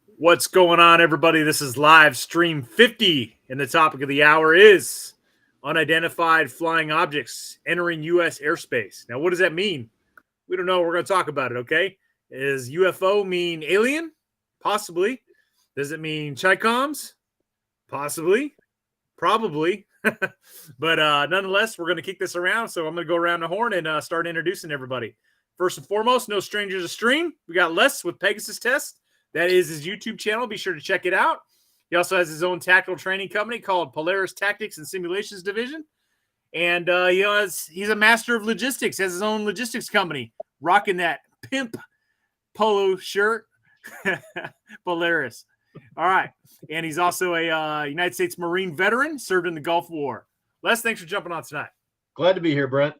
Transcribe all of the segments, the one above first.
What's going on, everybody? This is live stream 50, and the topic of the hour is unidentified flying objects entering U.S. airspace. Now, what does that mean? We don't know. We're going to talk about it, okay? Does UFO mean alien? Possibly. Does it mean Chicoms? Possibly. Probably. But nonetheless, we're going to kick this around, so I'm going to go around the horn and start introducing everybody. First and foremost, no strangers to stream. We got Les with Pegasus Test. That is his YouTube channel. Be sure to check it out. He also has his own tactical training company called Polaris Tactics and Simulations Division. And he's a master of logistics, has his own logistics company, rocking that pimp polo shirt, Polaris. All right. And he's also a United States Marine veteran, served in the Gulf War. Les, thanks for jumping on tonight. Glad to be here, Brent.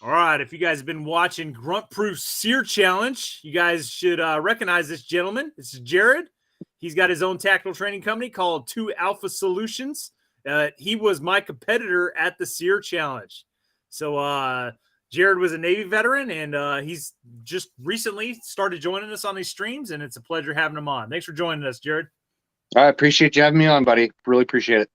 All right, if you guys have been watching Grunt Proof Sear Challenge, you guys should recognize this gentleman. This is Jared. He's got his own tactical training company called 2 Alpha Solutions. He was my competitor at the Sear Challenge. So Jared was a Navy veteran, and he's just recently started joining us on these streams, and it's a pleasure having him on. Thanks for joining us, Jared. I appreciate you having me on, buddy. Really appreciate it.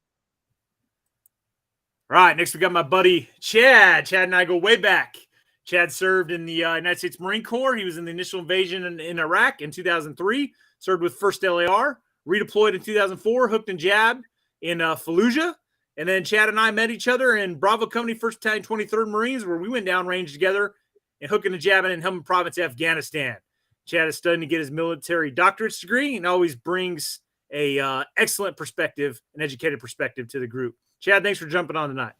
All right, next we got my buddy Chad. Chad and I go way back. Chad served in the United States Marine Corps. He was in the initial invasion in Iraq in 2003, served with 1st LAR, redeployed in 2004, hooked and jabbed in Fallujah. And then Chad and I met each other in Bravo Company, 1st Battalion, 23rd Marines, where we went downrange together and hooking and jabbing in Helmand Province, Afghanistan. Chad is studying to get his military doctorate's degree and always brings a excellent perspective, an educated perspective to the group. Chad, thanks for jumping on tonight.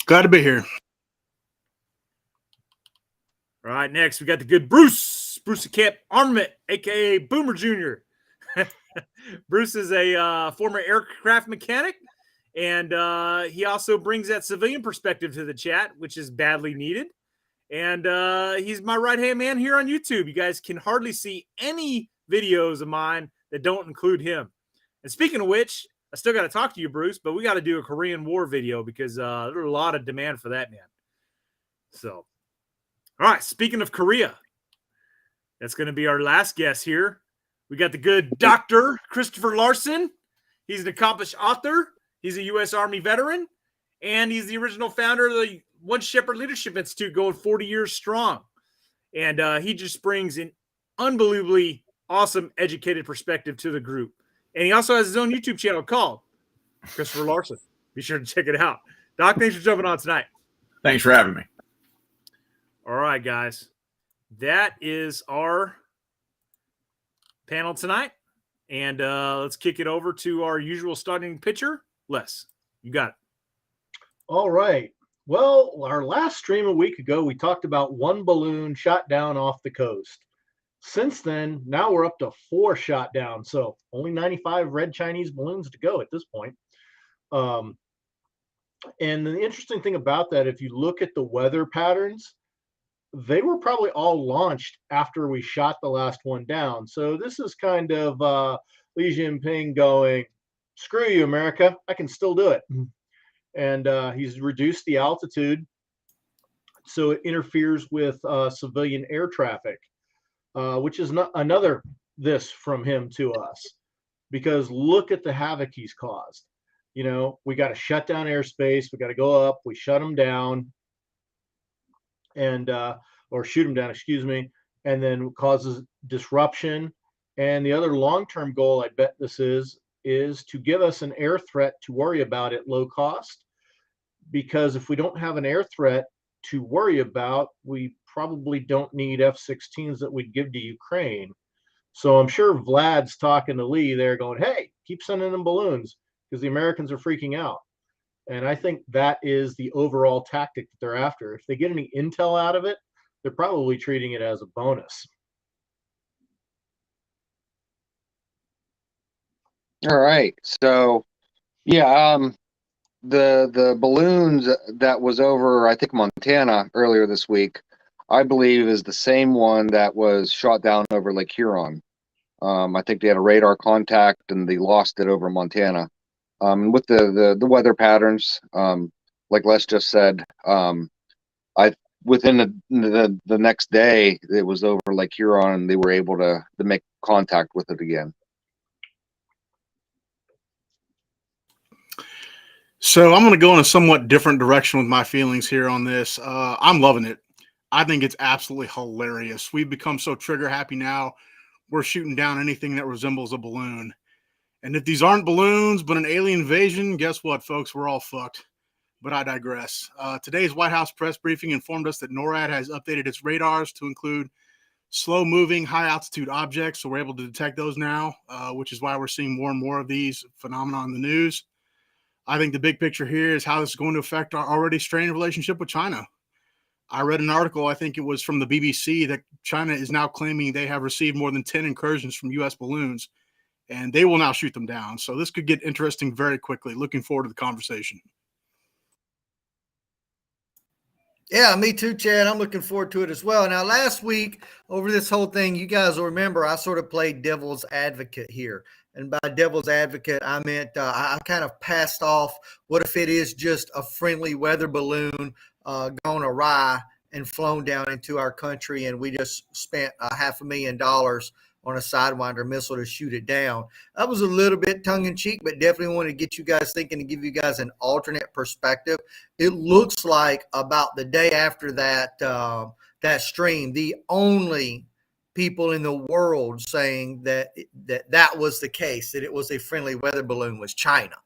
Glad to be here. All right, next we got the good Bruce Camp Armament, a.k.a. Boomer Jr. Bruce is a former aircraft mechanic, and he also brings that civilian perspective to the chat, which is badly needed. And he's my right-hand man here on YouTube. You guys can hardly see any videos of mine that don't include him. And speaking of which, I still got to talk to you, Bruce, but we got to do a Korean War video because there's a lot of demand for that, man. So, all right, speaking of Korea, that's going to be our last guest here. We got the good Dr. Christopher Larson. He's an accomplished author. He's a U.S. Army veteran, and he's the original founder of the One Shepherd Leadership Institute, going 40 years strong. And he just brings an unbelievably awesome, educated perspective to the group. And he also has his own YouTube channel called Christopher Larson. Be sure to check it out. Doc, thanks for jumping on tonight. Thanks for having me. All right, guys. That is our panel tonight. And let's kick it over to our usual starting pitcher, Les. You got it. All right. Well, our last stream a week ago, we talked about one balloon shot down off the coast. Since then, now we're up to 4 shot down. So only 95 red Chinese balloons to go at this point. And the interesting thing about that, if you look at the weather patterns, they were probably all launched after we shot the last one down. So this is kind of Xi Jinping going, screw you, America, I can still do it. And he's reduced the altitude so it interferes with civilian air traffic. Which is not another this from him to us, because look at the havoc he's caused. You know, we got to shut down airspace. We got to go up. We shut them down, and or shoot them down, excuse me, and then causes disruption. And the other long-term goal, I bet this is to give us an air threat to worry about at low cost. Because if we don't have an air threat to worry about, we probably don't need F-16s that we'd give to Ukraine. So I'm sure Vlad's talking to Lee there going, hey, keep sending them balloons because the Americans are freaking out. And I think that is the overall tactic that they're after. If they get any intel out of it, they're probably treating it as a bonus. All right. So, yeah, the balloons that was over, I think, Montana earlier this week, I believe is the same one that was shot down over Lake Huron. I think they had a radar contact and they lost it over Montana. With the weather patterns, like Les just said, within the next day, it was over Lake Huron, and they were able to make contact with it again. So I'm going to go in a somewhat different direction with my feelings here on this. I'm loving it. I think it's absolutely hilarious. We've become so trigger happy now. We're shooting down anything that resembles a balloon. And if these aren't balloons, but an alien invasion, guess what, folks? We're all fucked. But I digress. Today's White House press briefing informed us that NORAD has updated its radars to include slow-moving, high-altitude objects, so we're able to detect those now, which is why we're seeing more and more of these phenomena in the news. I think the big picture here is how this is going to affect our already strained relationship with China. I read an article, I think it was from the BBC, that China is now claiming they have received more than 10 incursions from U.S. balloons, and they will now shoot them down. So this could get interesting very quickly. Looking forward to the conversation. Yeah, me too, Chad. I'm looking forward to it as well. Now, last week, over this whole thing, you guys will remember I sort of played devil's advocate here. And by devil's advocate, I meant I kind of passed off, what if it is just a friendly weather balloon gone awry and flown down into our country, and we just spent $500,000 on a Sidewinder missile to shoot it down. That was a little bit tongue-in-cheek, but definitely wanted to get you guys thinking and give you guys an alternate perspective. It looks like about the day after that that stream, the only people in the world saying that was the case, that it was a friendly weather balloon, was China.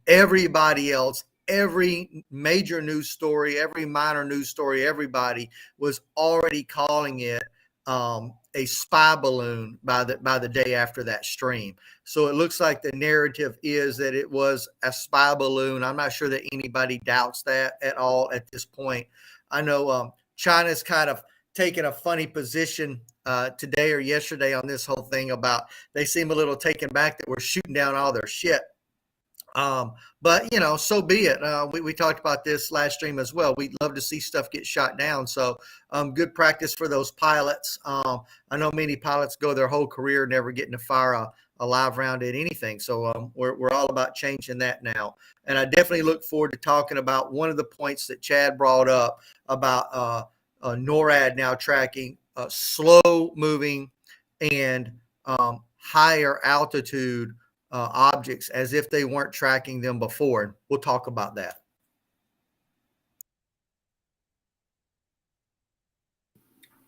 Everybody else, every major news story, every minor news story, everybody was already calling it a spy balloon by the day after that stream. So it looks like the narrative is that it was a spy balloon. I'm not sure that anybody doubts that at all at this point. I know China's kind of taken a funny position today or yesterday on this whole thing about, they seem a little taken back that we're shooting down all their shit. But you know, so be it. We talked about this last stream as well. We'd love to see stuff get shot down. So good practice for those pilots. I know many pilots go their whole career never getting to fire a live round at anything. So we're all about changing that now. And I definitely look forward to talking about one of the points that Chad brought up about NORAD now tracking slow moving and higher altitude objects as if they weren't tracking them before. We'll talk about that.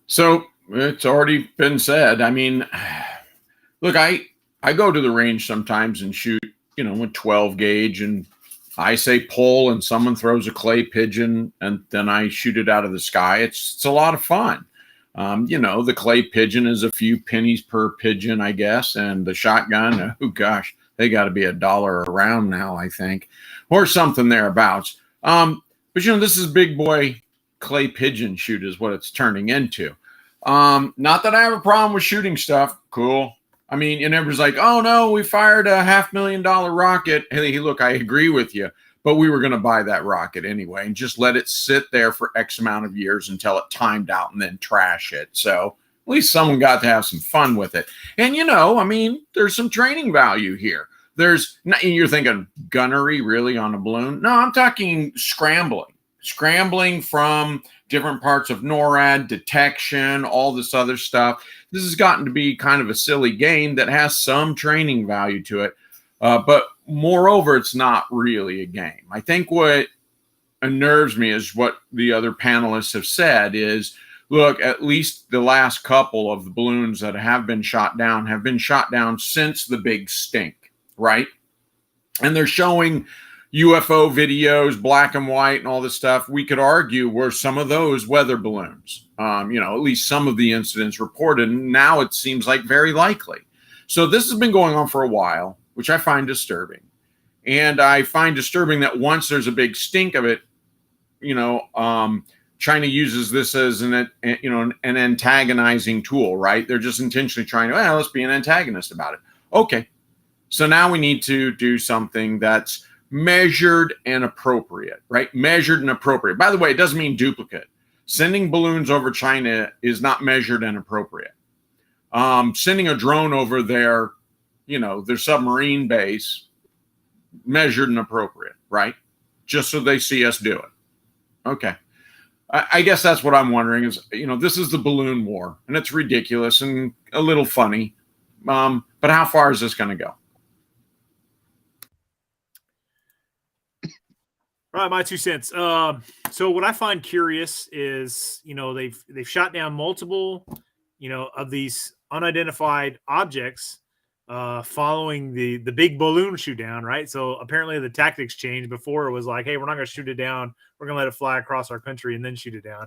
So it's already been said. I mean, look, I go to the range sometimes and shoot, a 12 gauge, and I say pull and someone throws a clay pigeon and then I shoot it out of the sky. It's a lot of fun. The clay pigeon is a few pennies per pigeon, I guess. And the shotgun, oh gosh, they got to be $1 a round now, I think, or something thereabouts. But this is big boy clay pigeon shoot is what it's turning into. Not that I have a problem with shooting stuff. Cool. I mean, and everyone's like, oh no, we fired a $500,000 rocket. Hey, look, I agree with you, but we were going to buy that rocket anyway and just let it sit there for X amount of years until it timed out and then trash it. So at least someone got to have some fun with it. And, there's some training value here. You're thinking gunnery really on a balloon? No, I'm talking scrambling from different parts of NORAD, detection, all this other stuff. This has gotten to be kind of a silly game that has some training value to it. But moreover, it's not really a game. I think what unnerves me is what the other panelists have said is, look, at least the last couple of the balloons that have been shot down since the big stink, right? And they're showing UFO videos, black and white and all this stuff. We could argue were some of those weather balloons, at least some of the incidents reported. And now it seems like very likely. So this has been going on for a while, which I find disturbing. And I find disturbing that once there's a big stink of it, China uses this as an antagonizing tool, right? They're just intentionally trying to, let's be an antagonist about it. Okay. So now we need to do something that's measured and appropriate, right? Measured and appropriate. By the way, it doesn't mean duplicate. Sending balloons over China is not measured and appropriate. Sending a drone over their submarine base, measured and appropriate, right? Just so they see us do it. Okay. I guess that's what I'm wondering is, this is the balloon war, and it's ridiculous and a little funny. But how far is this going to go? All right, my 2 cents. So what I find curious is, they've shot down multiple, of these unidentified objects following the big balloon shoot down, right? So apparently the tactics changed. Before it was like, hey, we're not going to shoot it down. We're going to let it fly across our country and then shoot it down.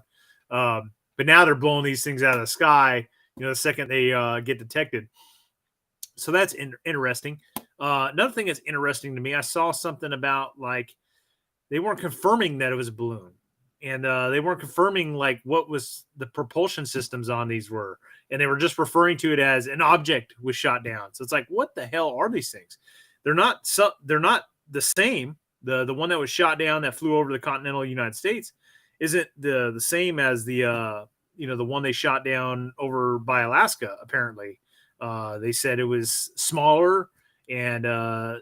But now they're blowing these things out of the sky, the second they get detected. So that's interesting. Another thing that's interesting to me, I saw something about like they weren't confirming that it was a balloon, and they weren't confirming like what was the propulsion systems on these were, and they were just referring to it as an object was shot down. So it's like, what the hell are these things? They're not the same. The one that was shot down that flew over the continental United States isn't the same as the the one they shot down over by Alaska. Apparently, they said it was smaller and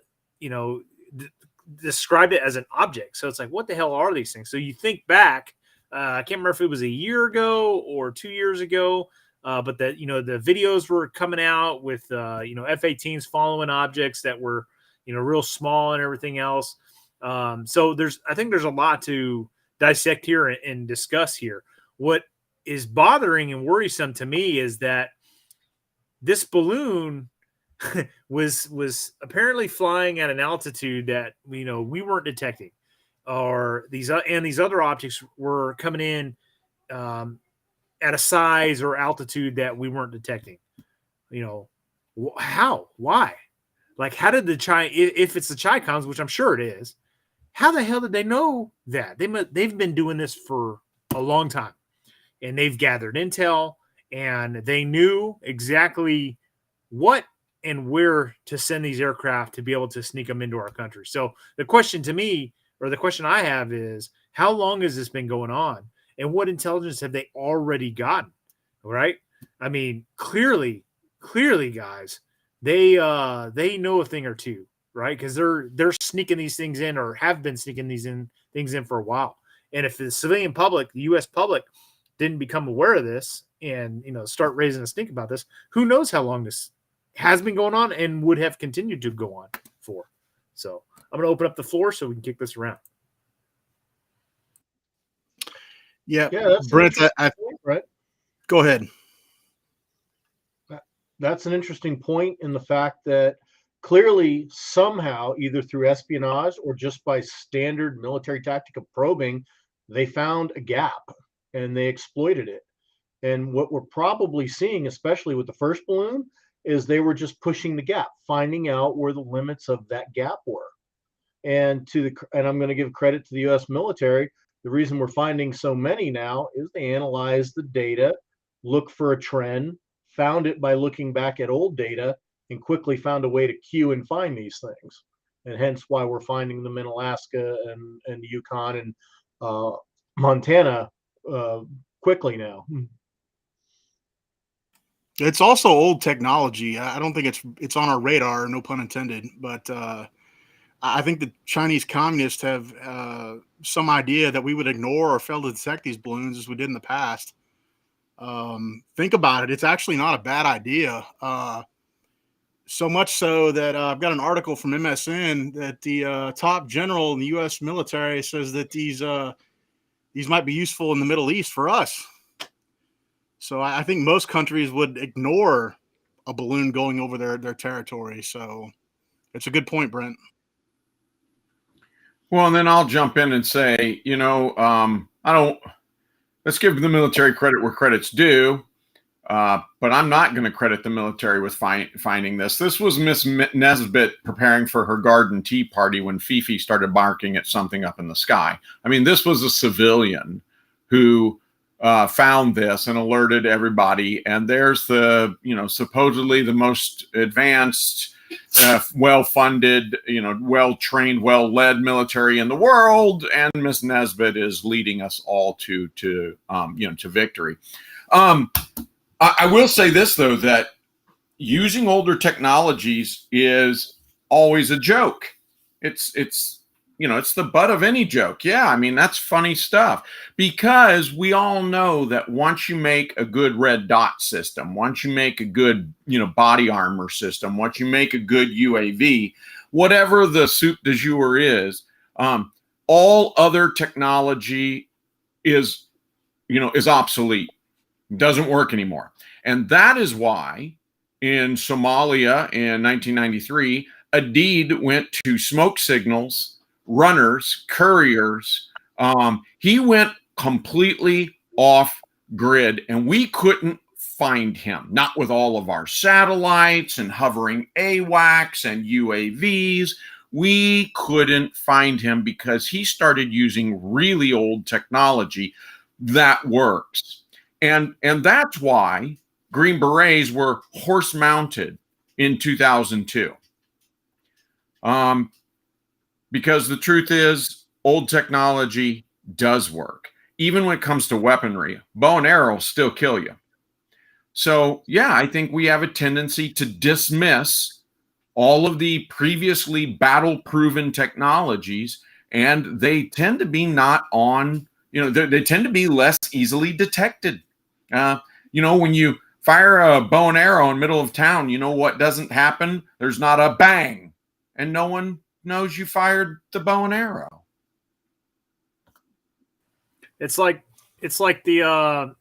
described it as an object. So it's like, what the hell are these things? So you think back, I can't remember if it was a year ago or 2 years ago, but that, the videos were coming out with, F-18s following objects that were, real small and everything else. So I think there's a lot to dissect here and discuss here. What is bothering and worrisome to me is that this balloon was apparently flying at an altitude that we weren't detecting, or these other objects were coming in at a size or altitude that we weren't detecting. Why? Like, how did if it's the Chi-Coms, which I'm sure it is, how the hell did they know that? They've been doing this for a long time, and they've gathered intel, and they knew exactly what and where to send these aircraft to be able to sneak them into our country. So the question to me, or the question I have, is how long has this been going on, and what intelligence have they already gotten? Right? I mean, clearly, guys, they know a thing or two, right? Because they're sneaking these things in, or have been sneaking these things in for a while. And if the civilian public, the U.S. public, didn't become aware of this and start raising a stink about this, who knows how long this has been going on and would have continued to go on for. So I'm going to open up the floor so we can kick this around. Yeah, that's Brent, right. Go ahead. That's an interesting point in the fact that clearly somehow, either through espionage or just by standard military tactic of probing, they found a gap and they exploited it. And what we're probably seeing, especially with the first balloon, is they were just pushing the gap, finding out where the limits of that gap were. And I'm going to give credit to the U.S. military. The reason we're finding so many now is they analyzed the data, looked for a trend, found it by looking back at old data, and quickly found a way to queue and find these things. And hence why we're finding them in Alaska and Yukon and Montana quickly now. It's also old technology. I don't think it's on our radar, no pun intended. But I think the Chinese communists have some idea that we would ignore or fail to detect these balloons as we did in the past. Think about it. It's actually not a bad idea. So much so that I've got an article from MSN that the top general in the U.S. military says that these might be useful in the Middle East for us. So I think most countries would ignore a balloon going over their territory. So it's a good point, Brent. Well, and then I'll jump in and say, let's give the military credit where credit's due. But I'm not going to credit the military with finding this. This was Miss Nesbitt preparing for her garden tea party when Fifi started barking at something up in the sky. I mean, this was a civilian who found this and alerted everybody. And there's the, supposedly the most advanced, well-funded, well-trained, well-led military in the world. And Miss Nesbitt is leading us all to victory. I will say this, though, that using older technologies is always a joke. It's it's the butt of any joke. Yeah, I mean, that's funny stuff, because we all know that once you make a good red dot system, once you make a good, body armor system, once you make a good UAV, whatever the soup du jour is, all other technology is obsolete, doesn't work anymore. And that is why in Somalia in 1993, Adid went to smoke signals, runners, couriers. He went completely off grid, and we couldn't find him, not with all of our satellites and hovering AWACS and UAVs. We couldn't find him because he started using really old technology that works. And that's why Green Berets were horse mounted in 2002. Because the truth is, old technology does work. Even when it comes to weaponry, bow and arrow still kill you. So, yeah, I think we have a tendency to dismiss all of the previously battle-proven technologies, and they tend to be not on, they tend to be less easily detected. When you fire a bow and arrow in the middle of town, you know what doesn't happen? There's not a bang, and no one knows you fired the bow and arrow. It's like the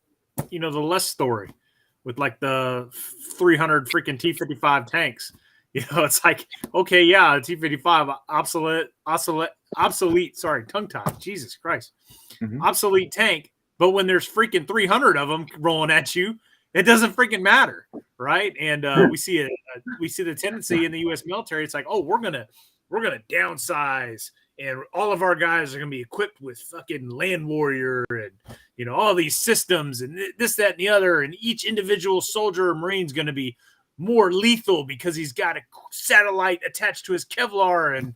the less story with like the 300 freaking T-55 tanks. It's like, okay, yeah, T-55 obsolete. Sorry, tongue tied. Jesus Christ, obsolete tank. But when there's freaking 300 of them rolling at you, it doesn't freaking matter, right? And we see the tendency in the U.S. military. It's like, oh, we're gonna downsize, and all of our guys are gonna be equipped with fucking land warrior and all these systems and this, that, and the other, and each individual soldier or marine's gonna be more lethal because he's got a satellite attached to his Kevlar and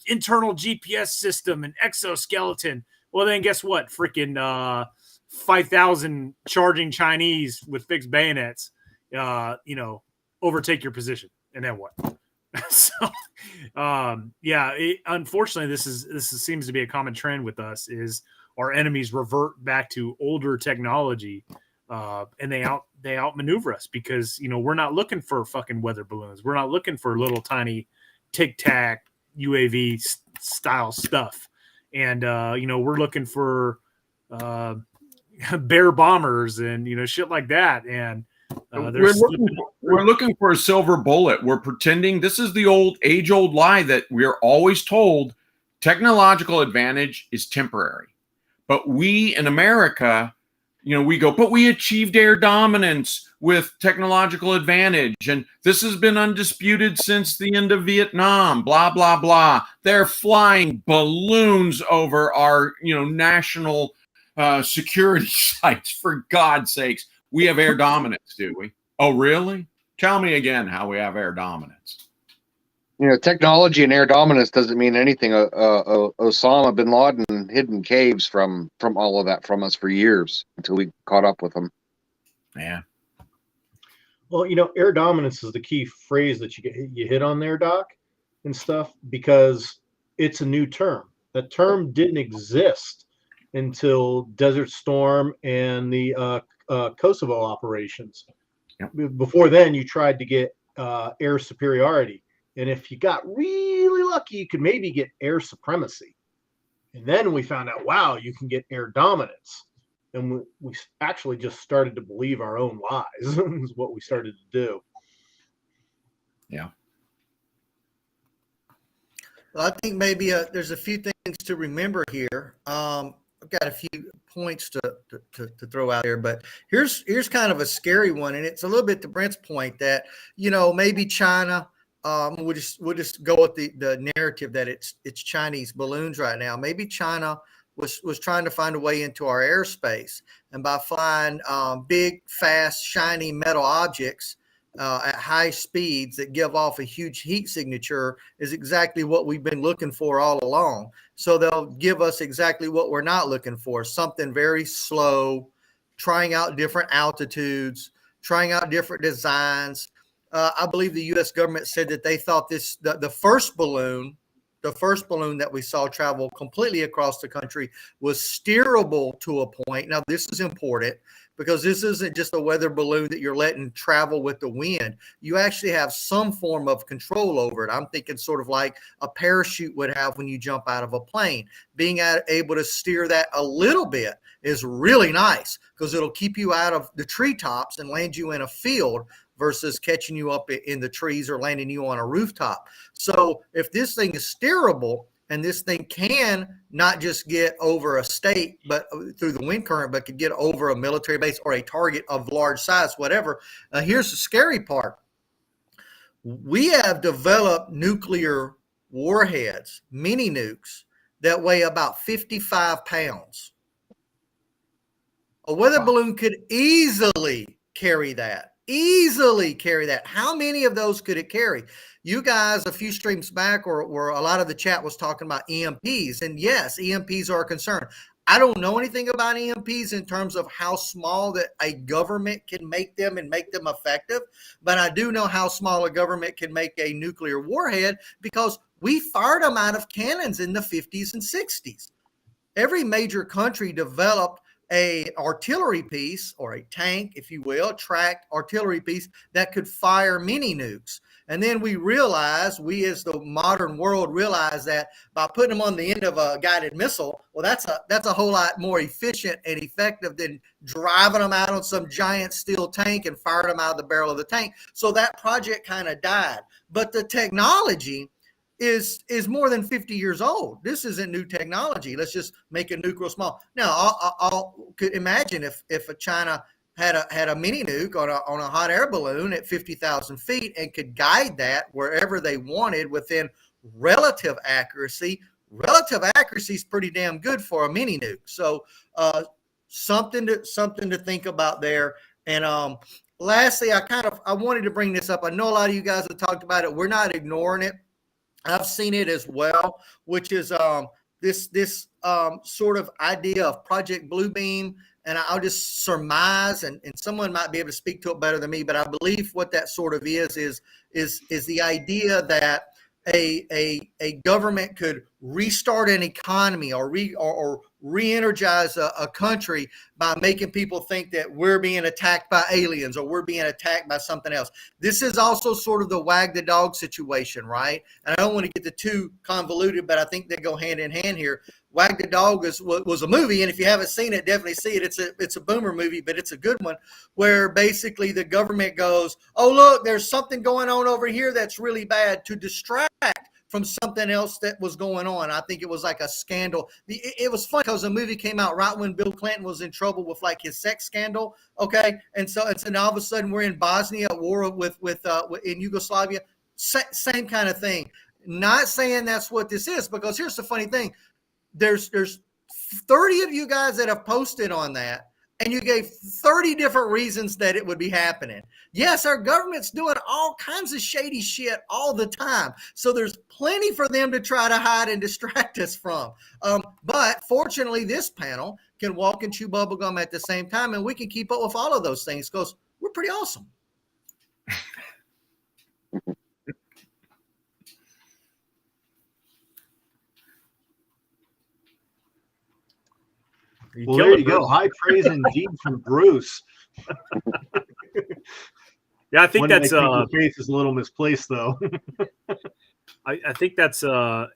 internal GPS system and exoskeleton. Well, then guess what? Freaking 5,000 charging Chinese with fixed bayonets, overtake your position, and then what? So, unfortunately, this seems to be a common trend with us. Is our enemies revert back to older technology, and they outmaneuver us because we're not looking for fucking weather balloons. We're not looking for little tiny tic tac UAV style stuff, and we're looking for bear bombers and shit like that. And we're looking for a silver bullet. We're pretending this is the age-old lie that we're always told: technological advantage is temporary. But we in America, we go, but we achieved air dominance with technological advantage, and this has been undisputed since the end of Vietnam, blah, blah, blah. They're flying balloons over our, national security sites. For God's sakes, we have air dominance, do we? Oh, really? Tell me again how we have air dominance. Technology and air dominance doesn't mean anything. Osama bin Laden hid in caves from all of that from us for years until we caught up with them. Yeah. Well, air dominance is the key phrase that you hit on there, Doc, and stuff, because it's a new term. That term didn't exist until Desert Storm and the Kosovo operations. Yep. Before then, you tried to get air superiority. And if you got really lucky, you could maybe get air supremacy. And then we found out, wow, you can get air dominance. And we actually just started to believe our own lies is what we started to do. Yeah. Well, I think maybe there's a few things to remember here. I've got a few points to throw out there, but here's kind of a scary one. And it's a little bit to Brent's point that, maybe China, we'll just go with the narrative that it's Chinese balloons right now. Maybe China was trying to find a way into our airspace, and by flying big, fast, shiny metal objects at high speeds that give off a huge heat signature is exactly what we've been looking for all along. So they'll give us exactly what we're not looking for: something very slow, trying out different altitudes, trying out different designs. I believe the U.S. government said that they thought the first balloon, the first balloon that we saw travel completely across the country was steerable to a point. Now, this is important because this isn't just a weather balloon that you're letting travel with the wind. You actually have some form of control over it. I'm thinking sort of like a parachute would have when you jump out of a plane. Being able to steer that a little bit is really nice because it'll keep you out of the treetops and land you in a field versus catching you up in the trees or landing you on a rooftop. So if this thing is steerable, and this thing can not just get over a state, but through the wind current, but could get over a military base or a target of large size, whatever. Here's the scary part. We have developed nuclear warheads, mini nukes, that weigh about 55 pounds. A weather balloon could easily carry that. How many of those could it carry? You guys, a few streams back, or a lot of the chat was talking about EMPs. And yes, EMPs are a concern. I don't know anything about EMPs in terms of how small that a government can make them and make them effective. But I do know how small a government can make a nuclear warhead because we fired them out of cannons in the 50s and 60s. Every major country developed a artillery piece or a tank, if you will, tracked artillery piece that could fire mini nukes. And then we as the modern world realized that by putting them on the end of a guided missile, well, that's a whole lot more efficient and effective than driving them out on some giant steel tank and firing them out of the barrel of the tank. So that project kind of died. But the technology is more than 50 years old. This isn't new technology. Let's just make a nuke real small. Now, I could imagine if a China had a mini nuke on a hot air balloon at 50,000 feet and could guide that wherever they wanted within relative accuracy. Relative accuracy is pretty damn good for a mini nuke. So something to think about there. And lastly, I wanted to bring this up. I know a lot of you guys have talked about it. We're not ignoring it. I've seen it as well, which is this sort of idea of Project Bluebeam. And I'll just surmise, and someone might be able to speak to it better than me, but I believe what that sort of is the idea that a government could restart an economy or re-energize a country by making people think that we're being attacked by aliens or we're being attacked by something else. This is also sort of the wag the dog situation, right? And I don't want to get the too convoluted, but I think they go hand in hand here. Wag the Dog was a movie, and if you haven't seen it, definitely see it. It's a boomer movie, but it's a good one, where basically the government goes, oh, look, there's something going on over here that's really bad, to distract from something else that was going on. I think it was like a scandal. It was fun because the movie came out right when Bill Clinton was in trouble with like his sex scandal. Okay. And so now all of a sudden we're in Bosnia at war with in Yugoslavia. Same kind of thing. Not saying that's what this is, because here's the funny thing. There's 30 of you guys that have posted on that, and you gave 30 different reasons that it would be happening. Yes, our government's doing all kinds of shady shit all the time. So there's plenty for them to try to hide and distract us from. But fortunately, this panel can walk and chew bubblegum at the same time, and we can keep up with all of those things because we're pretty awesome. Well, there you go. High praise indeed from Bruce. Yeah, I think that's your faith is a little misplaced, though. I think that's some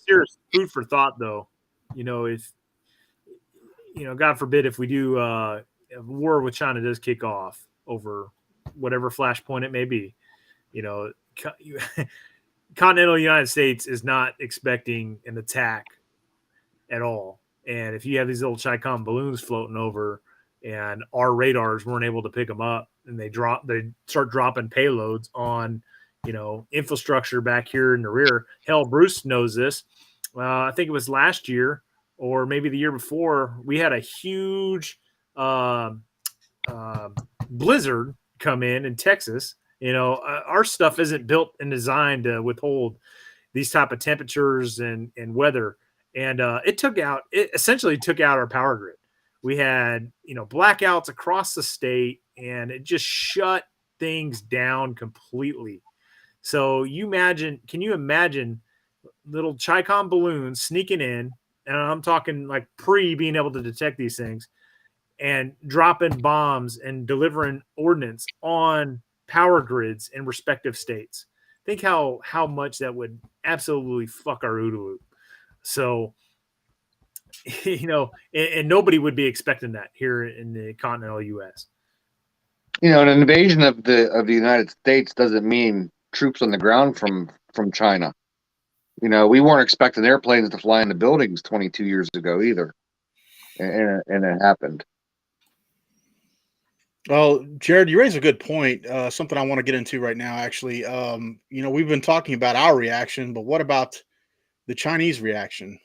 serious food for thought, though. If God forbid, if we do a war with China does kick off over whatever flashpoint it may be, continental United States is not expecting an attack at all. And if you have these little Chi-Com balloons floating over and our radars weren't able to pick them up, and they start dropping payloads on, infrastructure back here in the rear. Hell, Bruce knows this. I think it was last year or maybe the year before, we had a huge blizzard come in Texas. Our stuff isn't built and designed to withhold these type of temperatures and weather. And it essentially took out our power grid. We had, blackouts across the state, and it just shut things down completely. So can you imagine Chicom balloons sneaking in, and I'm talking like pre being able to detect these things, and dropping bombs and delivering ordnance on power grids in respective states. Think how much that would absolutely fuck our OODA loop. So, and nobody would be expecting that here in the continental U.S. An invasion of the United States doesn't mean troops on the ground from China. We weren't expecting airplanes to fly into buildings 22 years ago either, and it happened. Well, Jared, you raise a good point. Something I want to get into right now, actually. We've been talking about our reaction, but what about the Chinese reaction?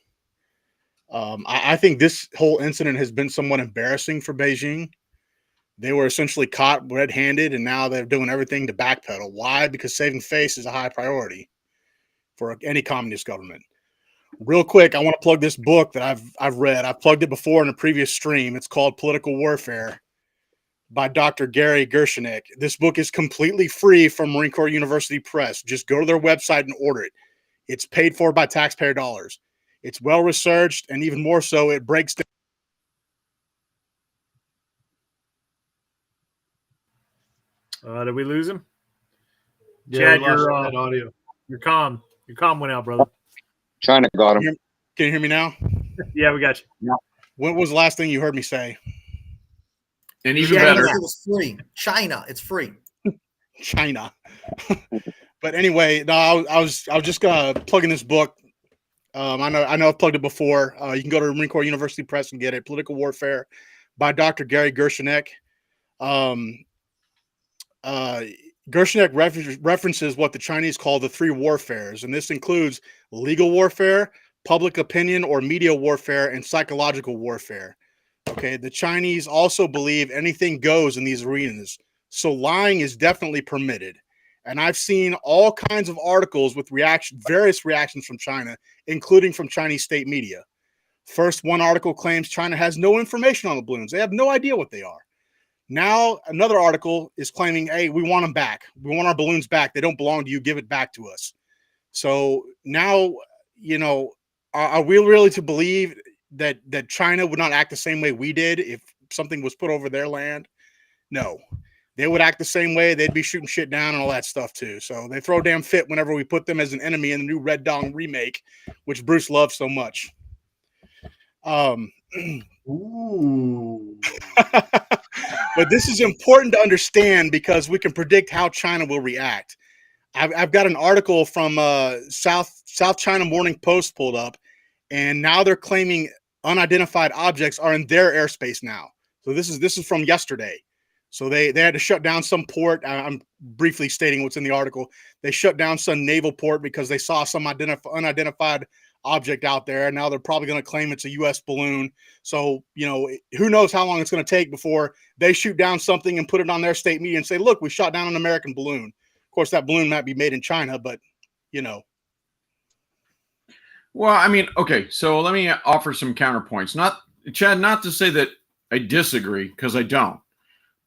I think this whole incident has been somewhat embarrassing for Beijing. They were essentially caught red-handed, and now they're doing everything to backpedal. Why? Because saving face is a high priority for any communist government. Real quick, I want to plug this book that I've read. I've plugged it before in a previous stream. It's called Political Warfare by Dr. Gary Gershonek. This book is completely free from Marine Corps University Press. Just go to their website and order it. It's paid for by taxpayer dollars. It's well researched, and even more so, it breaks down. Did we lose him? Yeah, Chad, that audio. Your comm went out, brother. China got him. Can you hear me now? Yeah, we got you. Yeah. What was the last thing you heard me say? And even China, better, it was free. China, it's free. China. But anyway, no, I was just gonna plug in this book. I know I've plugged it before. You can go to Marine Corps University Press and get it. Political Warfare by Dr. Gary Gershonek. Gershonek references what the Chinese call the three warfares, and this includes legal warfare, public opinion or media warfare, and psychological warfare. Okay, the Chinese also believe anything goes in these arenas, so lying is definitely permitted. And I've seen all kinds of articles with various reactions from China, including from Chinese state media. First, one article claims China has no information on the balloons. They have no idea what they are. Now, another article is claiming, hey, we want them back. We want our balloons back. They don't belong to you. Give it back to us. So now, are we really to believe that China would not act the same way we did if something was put over their land? No. They would act the same way. They'd be shooting shit down and all that stuff too. So they throw a damn fit whenever we put them as an enemy in the new Red Dawn remake, which Bruce loves so much. Ooh. But this is important to understand because we can predict how China will react. I've got an article from South China Morning Post pulled up, and now they're claiming unidentified objects are in their airspace now. So this is from yesterday. So they had to shut down some port. I'm briefly stating what's in the article. They shut down some naval port because they saw some unidentified object out there. Now they're probably going to claim it's a U.S. balloon. So, who knows how long it's going to take before they shoot down something and put it on their state media and say, look, we shot down an American balloon. Of course, that balloon might be made in China, but, Well, I mean, okay, so let me offer some counterpoints. Not to say that I disagree, because I don't.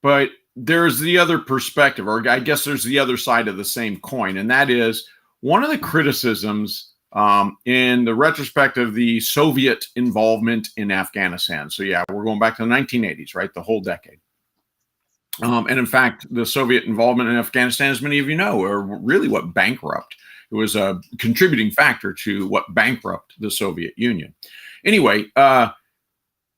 But there's the other perspective, or I guess there's the other side of the same coin, and that is one of the criticisms in the retrospect of the Soviet involvement in Afghanistan. So yeah, we're going back to the 1980s, right? The whole decade. And in fact, the Soviet involvement in Afghanistan, as many of you know, are really what bankrupt. It was a contributing factor to what bankrupt the Soviet Union. Anyway,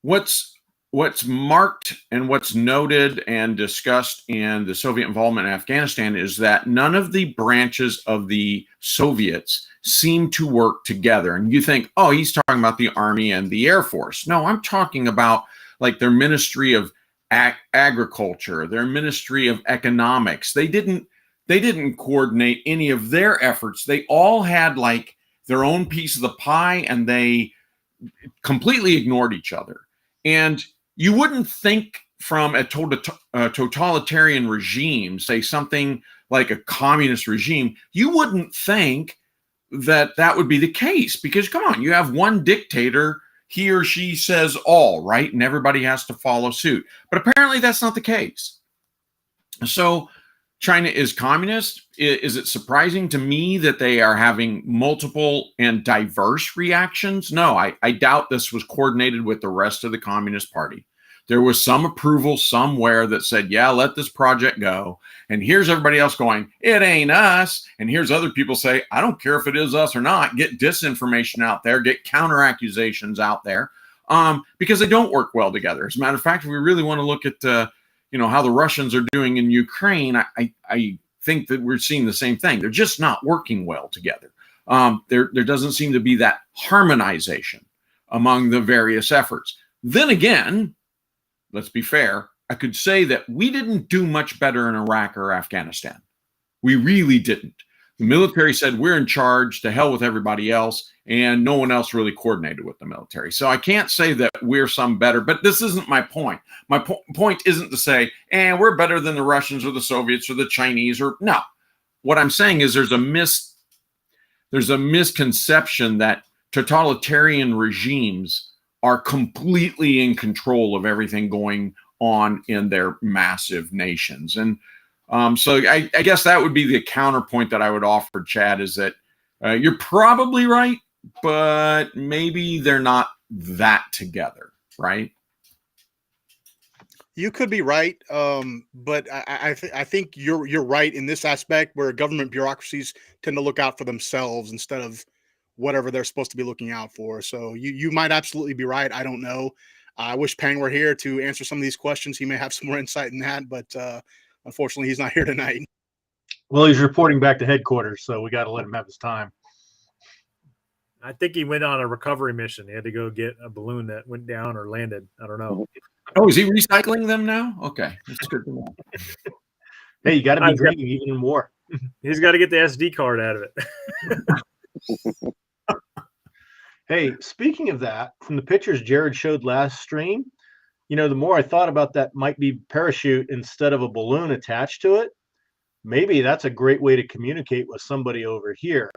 what's marked and what's noted and discussed in the Soviet involvement in Afghanistan is that none of the branches of the Soviets seem to work together. And you think, oh, he's talking about the Army and the Air Force. No, I'm talking about like their Ministry of Agriculture, their Ministry of Economics. They didn't coordinate any of their efforts. They all had like their own piece of the pie, and they completely ignored each other. And you wouldn't think from a totalitarian regime, say something like a communist regime, you wouldn't think that would be the case, because come on, you have one dictator, he or she says all, right? And everybody has to follow suit. But apparently that's not the case. So China is communist? Is it surprising to me that they are having multiple and diverse reactions? No, I doubt this was coordinated with the rest of the Communist Party. There was some approval somewhere that said, yeah, let this project go. And here's everybody else going, it ain't us. And here's other people say, I don't care if it is us or not. Get disinformation out there, get counter accusations out there, because they don't work well together. As a matter of fact, if we really want to look at how the Russians are doing in Ukraine, I think that we're seeing the same thing. They're just not working well together. There doesn't seem to be that harmonization among the various efforts. Then again, let's be fair, I could say that we didn't do much better in Iraq or Afghanistan. We really didn't. The military said we're in charge, to hell with everybody else, and no one else really coordinated with the military. So I can't say that we're some better, but this isn't my point. My point isn't to say, we're better than the Russians or the Soviets or the Chinese, or no. What I'm saying is there's a misconception that totalitarian regimes are completely in control of everything going on in their massive nations. And so I guess that would be the counterpoint that I would offer, Chad, is that you're probably right, but maybe they're not that together, right? You could be right, but I think you're right in this aspect, where government bureaucracies tend to look out for themselves instead of whatever they're supposed to be looking out for. So you might absolutely be right. I don't know. I wish Pang were here to answer some of these questions. He may have some more insight in that, but unfortunately, he's not here tonight. Well, he's reporting back to headquarters, so we got to let him have his time. I think he went on a recovery mission. He had to go get a balloon that went down or landed. I don't know. Oh, is he recycling them now? Okay, that's good to know. Hey, you got to be green even more. He's got to get the SD card out of it. Hey, speaking of that, from the pictures Jared showed last stream, the more I thought about that might be parachute instead of a balloon attached to it. Maybe that's a great way to communicate with somebody over here.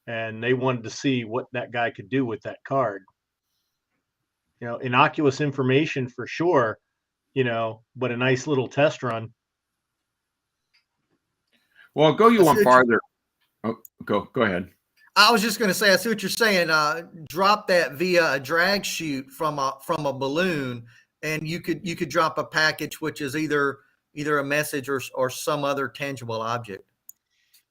And they wanted to see what that guy could do with that card. Innocuous information for sure, but a nice little test run. Well, go you one farther. Oh, go ahead. I was just going to say, I see what you're saying. Drop that via a drag chute from a balloon, and you could drop a package which is either a message or some other tangible object.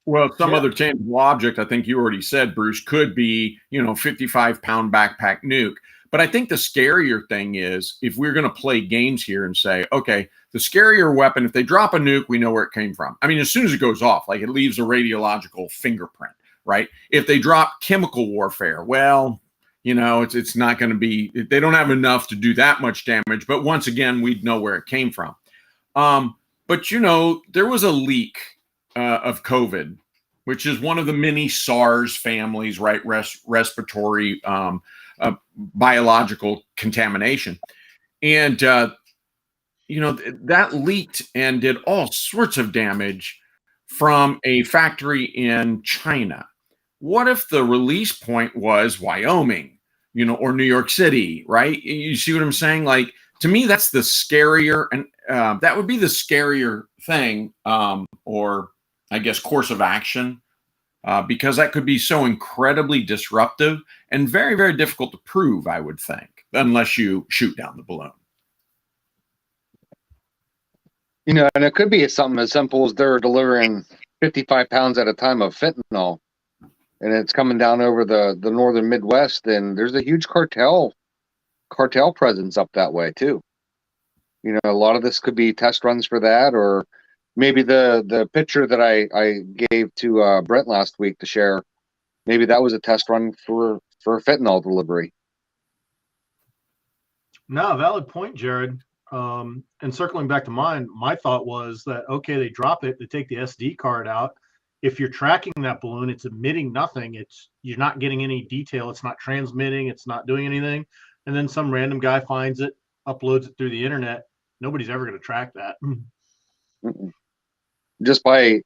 Well, some other tangible object, I think you already said, Bruce, could be 55-pound backpack nuke. But I think the scarier thing is, if we're going to play games here and say, okay, the scarier weapon, if they drop a nuke, we know where it came from. I mean, as soon as it goes off, like, it leaves a radiological fingerprint. Right? If they drop chemical warfare, well, it's not going to be, they don't have enough to do that much damage. But once again, we'd know where it came from. But there was a leak of COVID, which is one of the many SARS families, right? Respiratory biological contamination. And, that leaked and did all sorts of damage from a factory in China. What if the release point was Wyoming, or New York City, right? You see what I'm saying? Like, to me, that's the scarier, and that would be the scarier thing, or I guess course of action, because that could be so incredibly disruptive and very, very difficult to prove, I would think, unless you shoot down the balloon. And it could be something as simple as they're delivering 55 pounds at a time of fentanyl, and it's coming down over the northern Midwest, and there's a huge cartel presence up that way too. A lot of this could be test runs for that, or maybe the picture that I gave to Brent last week to share, maybe that was a test run for fentanyl delivery. No, valid point, Jared. And circling back to mine, my thought was that, okay, they drop it, they take the SD card out. If you're tracking that balloon, it's emitting nothing. You're not getting any detail. It's not transmitting. It's not doing anything. And then some random guy finds it, uploads it through the internet. Nobody's ever going to track that. Just by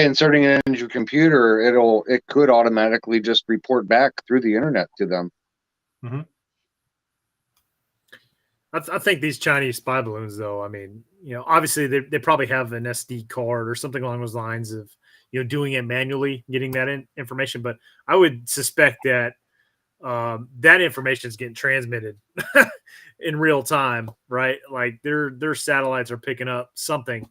inserting it into your computer, it could automatically just report back through the internet to them. Mm-hmm. I think these Chinese spy balloons, though, I mean, obviously they probably have an SD card or something along those lines of, doing it manually, getting that information. But I would suspect that that information is getting transmitted in real time, right? Like their satellites are picking up something.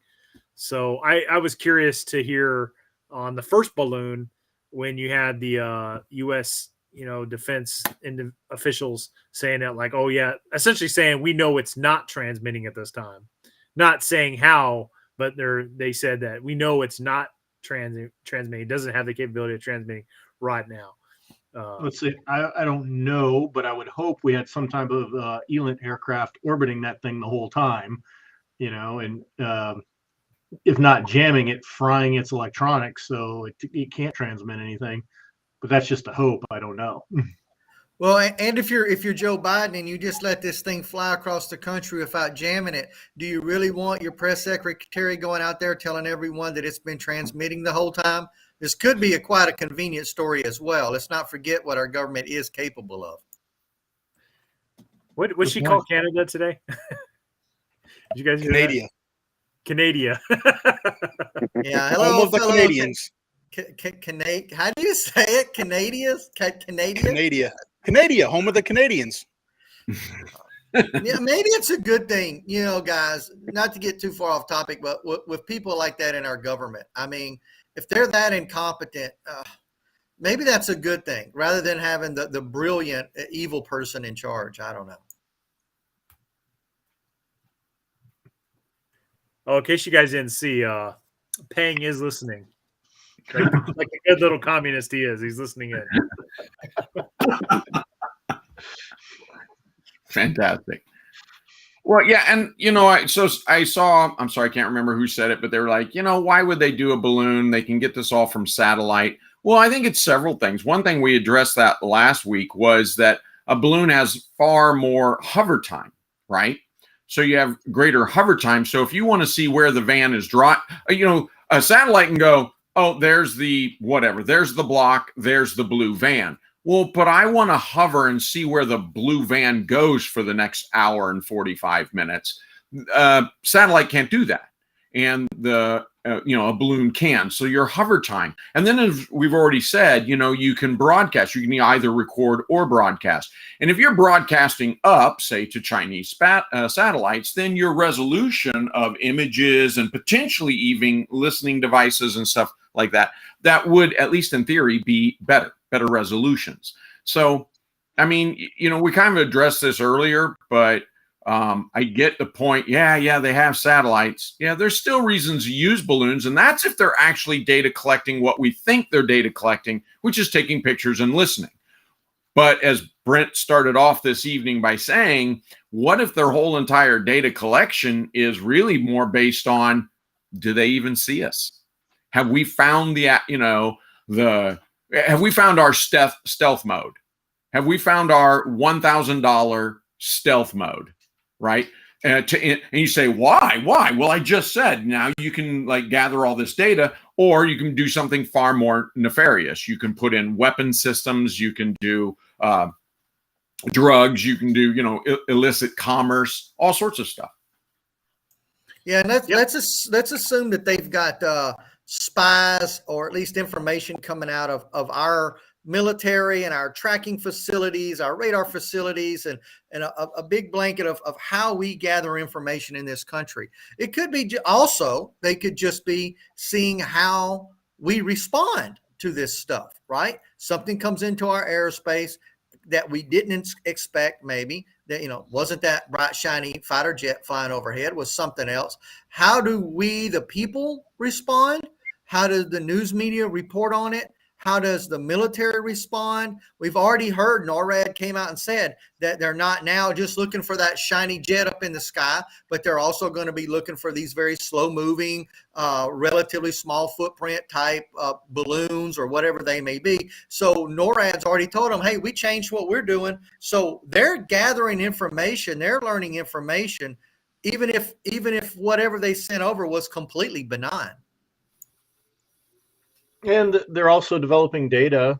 So I was curious to hear on the first balloon when you had the U.S. defense officials saying that, like, oh yeah, essentially saying we know it's not transmitting at this time, not saying how, but they said that we know it's not transmitting. It doesn't have the capability of transmitting right now. Let's see. I don't know, but I would hope we had some type of ELINT aircraft orbiting that thing the whole time, and if not jamming it, frying its electronics so it can't transmit anything. But that's just a hope. I don't know. Well, and if you're Joe Biden and you just let this thing fly across the country without jamming it, do you really want your press secretary going out there telling everyone that it's been transmitting the whole time? This could be quite a convenient story as well. Let's not forget what our government is capable of. What she call Canada today? Did you guys hear that? Canada. Yeah, hello, home of the Canadians. How do you say it? Canadians? Canada, home of the Canadians. Yeah, maybe it's a good thing, guys, not to get too far off topic, but with people like that in our government. I mean, if they're that incompetent, maybe that's a good thing rather than having the brilliant evil person in charge. I don't know. Oh, in case you guys didn't see, Pang is listening. Like a good little communist he is. He's listening in. Fantastic. Well, yeah, and I saw. I'm sorry, I can't remember who said it, but they were like, why would they do a balloon? They can get this all from satellite. Well, I think it's several things. One thing we addressed that last week was that a balloon has far more hover time, right? So you have greater hover time. So if you want to see where the van is a satellite can go, oh, there's the whatever, there's the block, there's the blue van. Well, but I want to hover and see where the blue van goes for the next hour and 45 minutes. Satellite can't do that. And a balloon can. So your hover time. And then, as we've already said, you can broadcast. You can either record or broadcast. And if you're broadcasting up, say, to Chinese satellites, then your resolution of images and potentially even listening devices and stuff like that would, at least in theory, be better resolutions. So, I mean, we kind of addressed this earlier, but I get the point. Yeah, they have satellites. Yeah, there's still reasons to use balloons, and that's if they're actually data collecting what we think they're data collecting, which is taking pictures and listening. But as Brent started off this evening by saying, what if their whole entire data collection is really more based on, do they even see us? Have we found have we found our stealth mode? Have we found our $1,000 stealth mode? Right. And you say, why? Well, I just said, now you can gather all this data, or you can do something far more nefarious. You can put in weapon systems. You can do drugs. You can do, illicit commerce, all sorts of stuff. Yeah. And let's assume that they've got spies, or at least information coming out of our military and our tracking facilities, our radar facilities, and a big blanket of how we gather information in this country. It could be also, they could just be seeing how we respond to this stuff, right? Something comes into our airspace that we didn't expect, maybe, that, wasn't that bright, shiny fighter jet flying overhead, was something else. How do we, the people, respond? How does the news media report on it? How does the military respond? We've already heard NORAD came out and said that they're not now just looking for that shiny jet up in the sky, but they're also going to be looking for these very slow moving, relatively small footprint type balloons or whatever they may be. So NORAD's already told them, hey, we changed what we're doing. So they're gathering information, they're learning information, even if whatever they sent over was completely benign. And they're also developing data,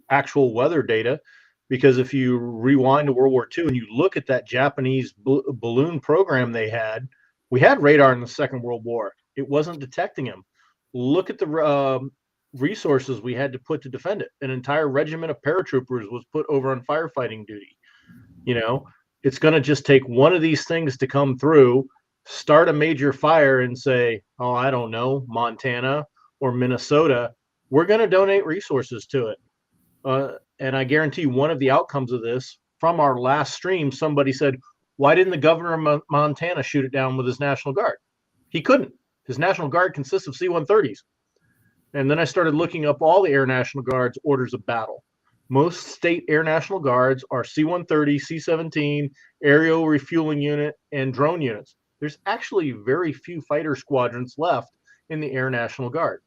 actual weather data, because if you rewind to World War II and you look at that Japanese balloon program they had, We had radar in the Second World War. It wasn't detecting them. Look at the resources we had to put to defend it. An entire regiment of paratroopers was put over on firefighting duty. You know, it's going to just take one of these things to come through, start a major fire and say, oh, I don't know, Montana or Minnesota, we're going to donate resources to it. And I guarantee one of the outcomes of this, from our last stream, somebody said, why didn't the governor of Montana shoot it down with his National Guard? He couldn't. His National Guard consists of C-130s. And then I started looking up all the Air National Guard's orders of battle. Most state Air National Guards are C-130, C-17, aerial refueling unit, and drone units. There's actually very few fighter squadrons left in the Air National Guard.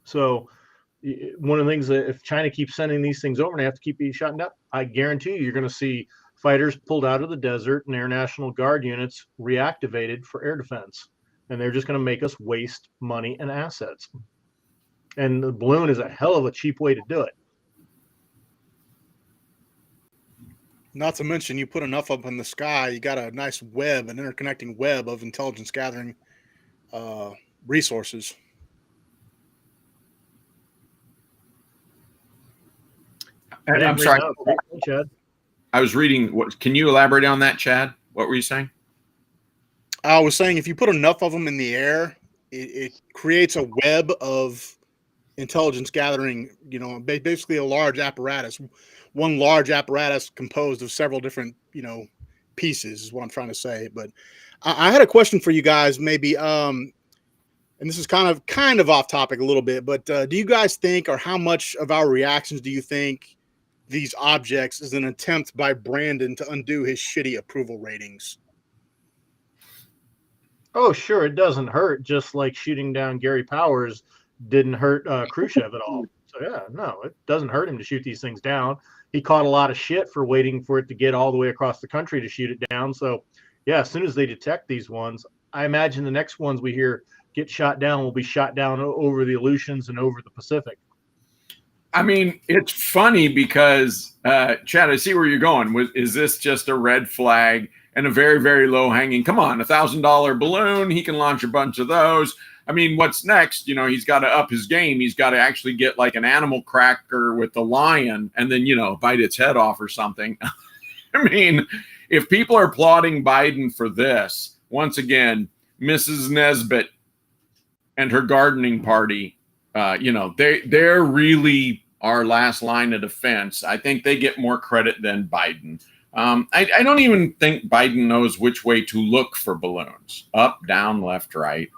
So one of the things that if China keeps sending these things over and they have to keep being shot down, I guarantee you're going to see fighters pulled out of the desert and Air National Guard units reactivated for air defense. And they're just going to make us waste money and assets. And the balloon is a hell of a cheap way to do it. Not to mention, you put enough up in the sky, you got a nice web, an interconnecting web of intelligence gathering resources. I'm sorry. Chad. I was reading. What? Can you elaborate on that, Chad? What were you saying? I was saying if you put enough of them in the air, it creates a web of intelligence gathering, you know, basically a large apparatus, one large apparatus composed of several different, you know, pieces is what I'm trying to say. But I had a question for you guys, maybe, and this is kind of off topic a little bit, but do you guys think, or how much of our reactions do you think these objects is an attempt by Brandon to undo his shitty approval ratings? Oh, sure. It doesn't hurt. Just like shooting down Gary Powers didn't hurt Khrushchev at all. So yeah, no, it doesn't hurt him to shoot these things down. He caught a lot of shit for waiting for it to get all the way across the country to shoot it down. So yeah, as soon as they detect these ones, I imagine the next ones we hear get shot down will be shot down over the Aleutians and over the Pacific. I mean, it's funny because, Chad, I see where you're going. Is this just a red flag and a very, very low hanging? Come on, $1,000 balloon. He can launch a bunch of those. I mean, what's next? You know, he's got to up his game. He's got to actually get like an animal cracker with the lion and then, you know, bite its head off or something. I mean, if people are applauding Biden for this, once again, Mrs. Nesbitt and her gardening party, you know, they're really our last line of defense. I think they get more credit than Biden. I don't even think Biden knows which way to look for balloons: up, down, left, right.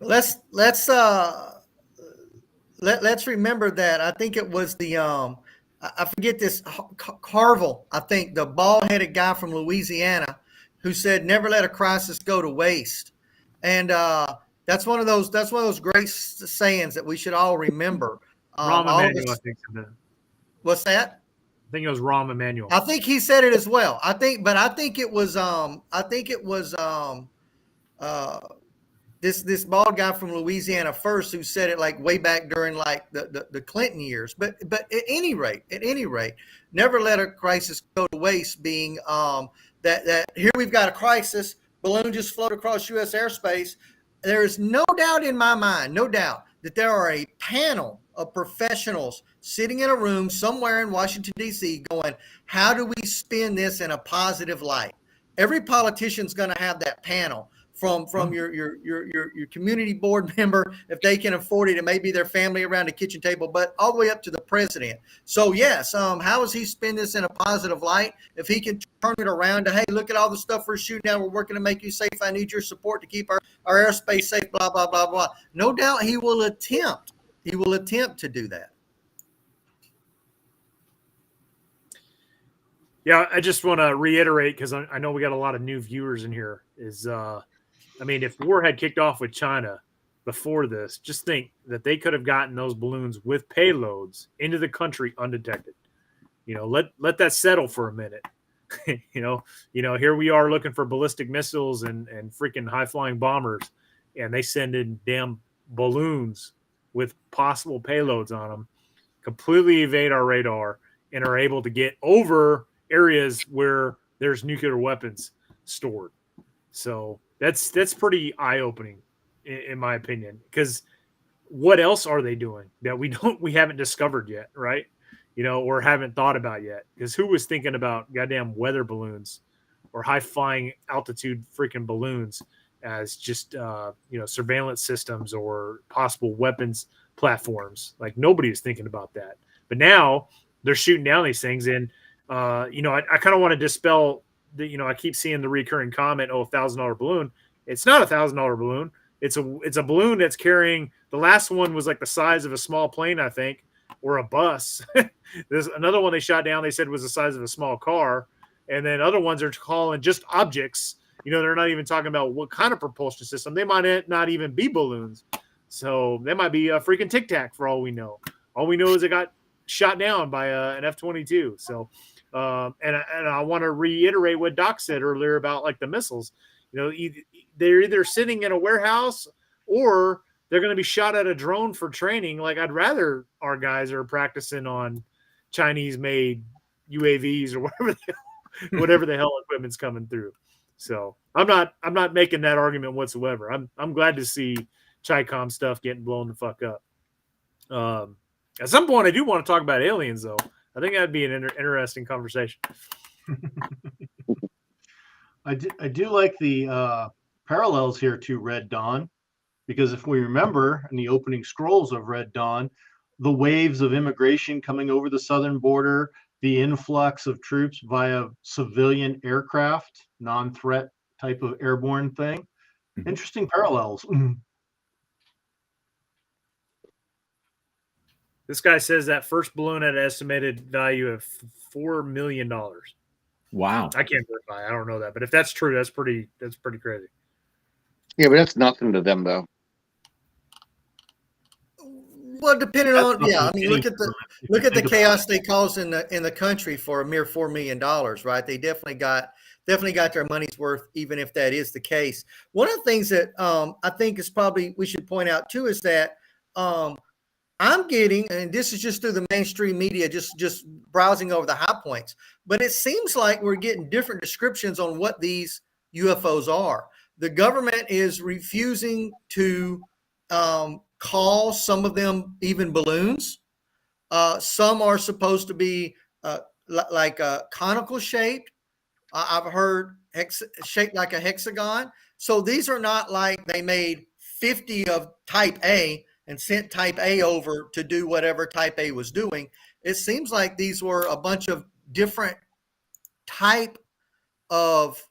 Let's remember that. I think it was the I forget this Carville. I think the bald-headed guy from Louisiana who said, "Never let a crisis go to waste," and that's one of those great sayings that we should all remember. Rahm Emanuel, I think. What's that? I think it was Rahm Emanuel. I think he said it as well. I think it was this bald guy from Louisiana first who said it like way back during like the Clinton years. But at any rate, never let a crisis go to waste. Being that here we've got a crisis, balloon just floated across U.S. airspace. There is no doubt in my mind, that there are a panel of professionals sitting in a room somewhere in Washington, D.C. going, how do we spin this in a positive light? Every politician's going to have that panel from your community board member, if they can afford it, and maybe their family around the kitchen table, but all the way up to the president. So yes, how does he spin this in a positive light? If he can turn it around to, hey, look at all the stuff we're shooting down. We're working to make you safe. I need your support to keep our airspace safe, blah, blah, blah, blah. No doubt he will attempt to do that. Yeah, I just want to reiterate, because I know we got a lot of new viewers in here, I mean, if war had kicked off with China before this, just think that they could have gotten those balloons with payloads into the country undetected. You know, let that settle for a minute. you know, here we are looking for ballistic missiles and freaking high flying bombers, and they send in damn balloons with possible payloads on them, completely evade our radar, and are able to get over areas where there's nuclear weapons. stored. So that's pretty eye-opening in my opinion, because what else are they doing that we haven't discovered yet, right? Or haven't thought about yet? Because who was thinking about goddamn weather balloons or high flying altitude freaking balloons as just surveillance systems or possible weapons platforms? Like, nobody is thinking about that. But now they're shooting down these things, and I kind of want to dispel the, I keep seeing the recurring comment, oh, $1,000 balloon. It's not $1,000 balloon. It's a balloon that's carrying, the last one was like the size of a small plane, I think, or a bus. There's another one they shot down, they said was the size of a small car. And then other ones are calling just objects. They're not even talking about what kind of propulsion system. They might not even be balloons. So they might be a freaking Tic Tac for all we know. All we know is it got shot down by an F-22. So, and I want to reiterate what Doc said earlier about like the missiles. They're either sitting in a warehouse or they're going to be shot at a drone for training. Like, I'd rather our guys are practicing on Chinese-made UAVs or whatever the hell equipment's coming through. So I'm not making that argument whatsoever. I'm glad to see Chi-Com stuff getting blown the fuck up. At some point, I do want to talk about aliens, though. I think that'd be an interesting conversation. I do like the parallels here to Red Dawn, because if we remember in the opening scrolls of Red Dawn, the waves of immigration coming over the southern border, the influx of troops via civilian aircraft, non-threat type of airborne thing. Interesting parallels. This guy says that first balloon had an estimated value of $4 million. Wow. I can't verify. I don't know that, but if that's true, that's pretty crazy. Yeah, but that's nothing to them, though. Well, depending on, That's yeah, I nothing mean, look at the chaos they caused in the country for a mere $4 million, right? They definitely got their money's worth, even if that is the case. One of the things that I think is probably we should point out too is that I'm getting, and this is just through the mainstream media, just browsing over the high points, but it seems like we're getting different descriptions on what these UFOs are. The government is refusing to call some of them even balloons. Some are supposed to be like conical shaped. I've heard shaped like a hexagon. So these are not like they made 50 of type A and sent type A over to do whatever type A was doing. It seems like these were a bunch of different type of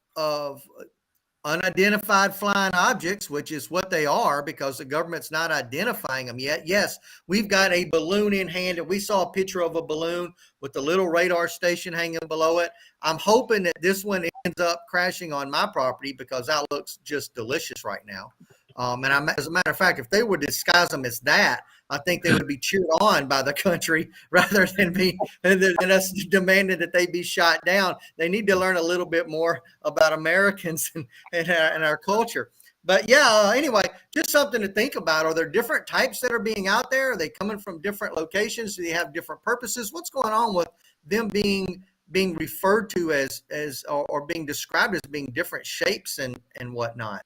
unidentified flying objects, which is what they are because the government's not identifying them yet. Yes, we've got a balloon in hand, and we saw a picture of a balloon with the little radar station hanging below it. I'm hoping that this one ends up crashing on my property because that looks just delicious right now. As a matter of fact, if they would disguise them as that, I think they would be cheered on by the country rather than us demanding that they be shot down. They need to learn a little bit more about Americans and our culture. But yeah, anyway, just something to think about. Are there different types that are being out there? Are they coming from different locations? Do they have different purposes? What's going on with them being referred to as or being described as being different shapes and whatnot?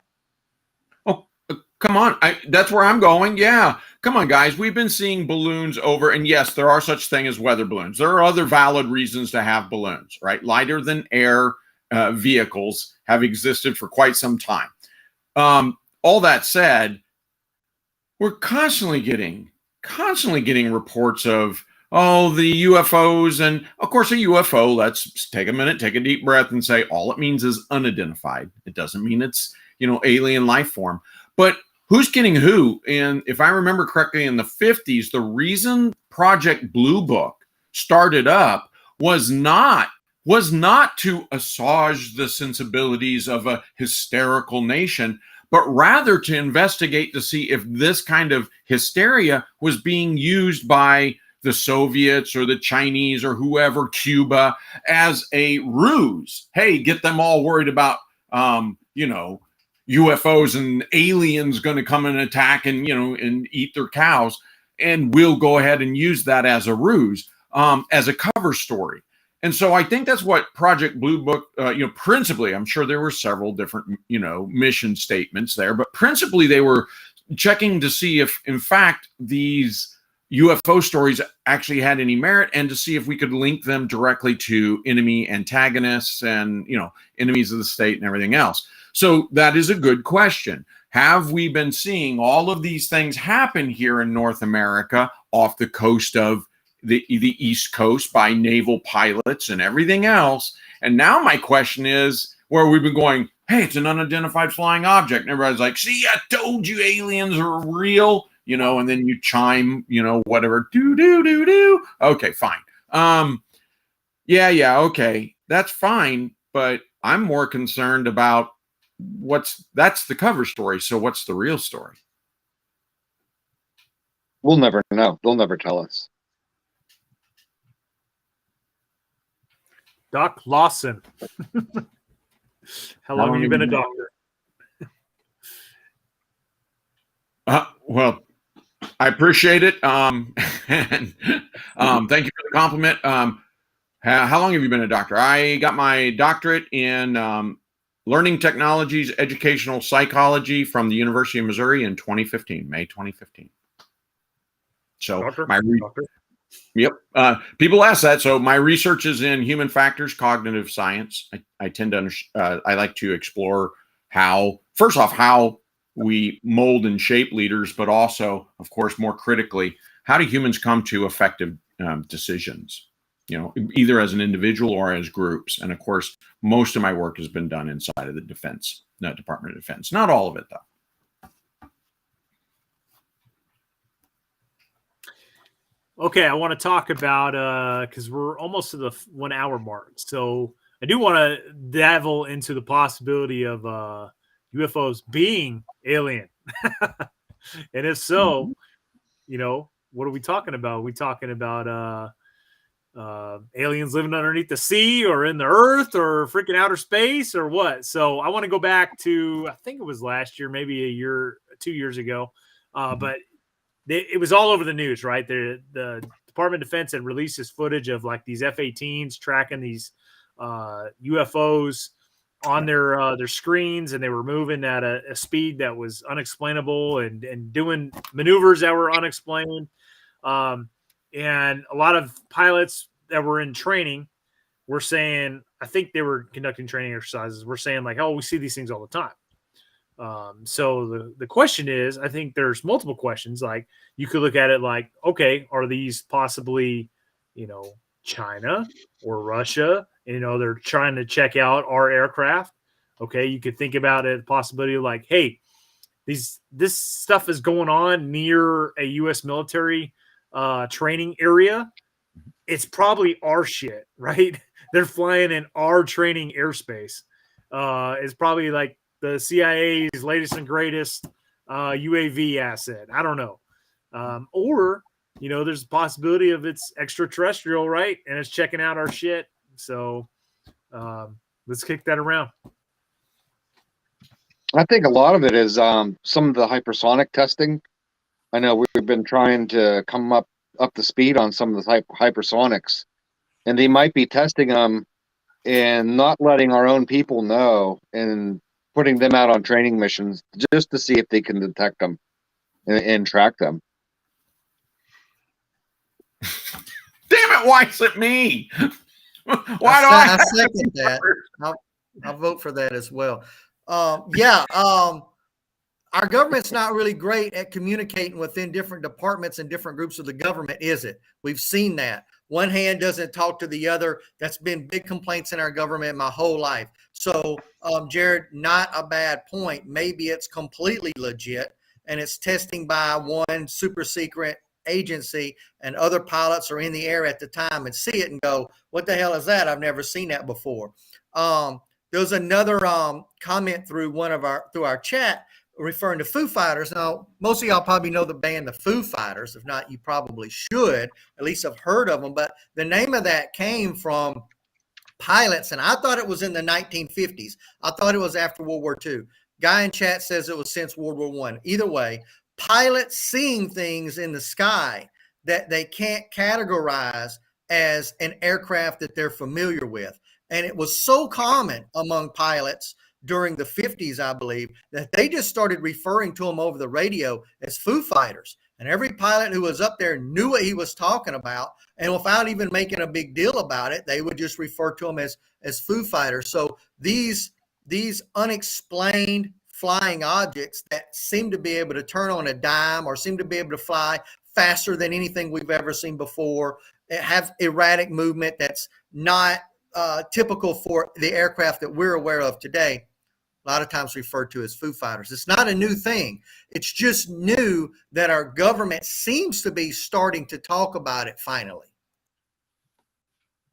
Come on. That's where I'm going. Yeah. Come on, guys. We've been seeing balloons over, and yes, there are such thing as weather balloons. There are other valid reasons to have balloons, right? Lighter than air vehicles have existed for quite some time. All that said, we're constantly getting reports of, the UFOs. And of course, a UFO, let's take a minute, take a deep breath and say all it means is unidentified. It doesn't mean it's, alien life form. But who's getting who? And if I remember correctly, in the 50s, the reason Project Blue Book started up was not to assuage the sensibilities of a hysterical nation, but rather to investigate to see if this kind of hysteria was being used by the Soviets or the Chinese or whoever, Cuba, as a ruse. Hey, get them all worried about, UFOs and aliens going to come and attack and eat their cows, and we'll go ahead and use that as a ruse, as a cover story. And so I think that's what Project Blue Book, principally, I'm sure there were several different, mission statements there, but principally they were checking to see if, in fact, these UFO stories actually had any merit, and to see if we could link them directly to enemy antagonists and, enemies of the state and everything else. So that is a good question. Have we been seeing all of these things happen here in North America off the coast of the East Coast by naval pilots and everything else? And now my question is, where we've been going, hey, it's an unidentified flying object. And everybody's like, see, I told you aliens are real, and then you chime, whatever, do. Okay, fine. Yeah, okay, that's fine. But I'm more concerned about that's the cover story. So what's the real story? We'll never know. They'll never tell us. Doc Lawson. How long have you been a doctor? Well, I appreciate it. And thank you for the compliment. How long have you been a doctor? I got my doctorate in learning technologies, educational psychology from the University of Missouri in 2015, May 2015. So Doctor? Yep. People ask that. So my research is in human factors, cognitive science. I tend to, I like to explore first off, how we mold and shape leaders, but also, of course, more critically, how do humans come to effective decisions, either as an individual or as groups. And of course, most of my work has been done inside of the Department of Defense. Not all of it, though. Okay, I want to talk about because we're almost to the 1 hour mark. So I do want to dabble into the possibility of UFOs being alien. And if so, what are we talking about? Are we talking about aliens living underneath the sea or in the earth or freaking outer space or what? So I want to go back to, I think it was last year, maybe 2 years ago. But it was all over the news, right? The Department of Defense had released this footage of like these F-18s tracking these UFOs on their screens, and they were moving at a speed that was unexplainable and doing maneuvers that were unexplained. And a lot of pilots that were in training were saying, I think they were conducting training exercises, were saying like, oh, we see these things all the time. So the question is, I think there's multiple questions. Like you could look at it like, okay, are these possibly, China or Russia? They're trying to check out our aircraft. Okay, you could think about it, possibility of like, hey, this stuff is going on near a U.S. military training area. It's probably our shit, right? They're flying in our training airspace. It's probably like the CIA's latest and greatest UAV asset. I don't know. Or, there's a possibility of it's extraterrestrial, right? And it's checking out our shit. So let's kick that around. I think a lot of it is some of the hypersonic testing. I know we've been trying to come up to speed on some of the hypersonics, and they might be testing them and not letting our own people know and putting them out on training missions just to see if they can detect them and track them. Damn it, why is it me? Why do I second that? I'll vote for that as well. Our government's not really great at communicating within different departments and different groups of the government, is it? We've seen that. One hand doesn't talk to the other. That's been big complaints in our government my whole life. So, Jared, not a bad point. Maybe it's completely legit and it's testing by one super secret agency, and other pilots are in the air at the time and see it and go, what the hell is that? I've never seen that before. There's another comment through our chat referring to Foo Fighters. Now, most of y'all probably know the band, the Foo Fighters. If not, you probably should. At least have heard of them. But the name of that came from pilots, and I thought it was in the 1950s. I thought it was after World War II. Guy in chat says it was since World War I. Either way, pilots seeing things in the sky that they can't categorize as an aircraft that they're familiar with. And it was so common among pilots during the 50s, I believe, that they just started referring to them over the radio as Foo Fighters. And every pilot who was up there knew what he was talking about. And without even making a big deal about it, they would just refer to them as Foo Fighters. So these unexplained flying objects that seem to be able to turn on a dime or seem to be able to fly faster than anything we've ever seen before, have erratic movement that's not typical for the aircraft that we're aware of today, a lot of times referred to as Foo Fighters. It's not a new thing. It's just new that our government seems to be starting to talk about it finally.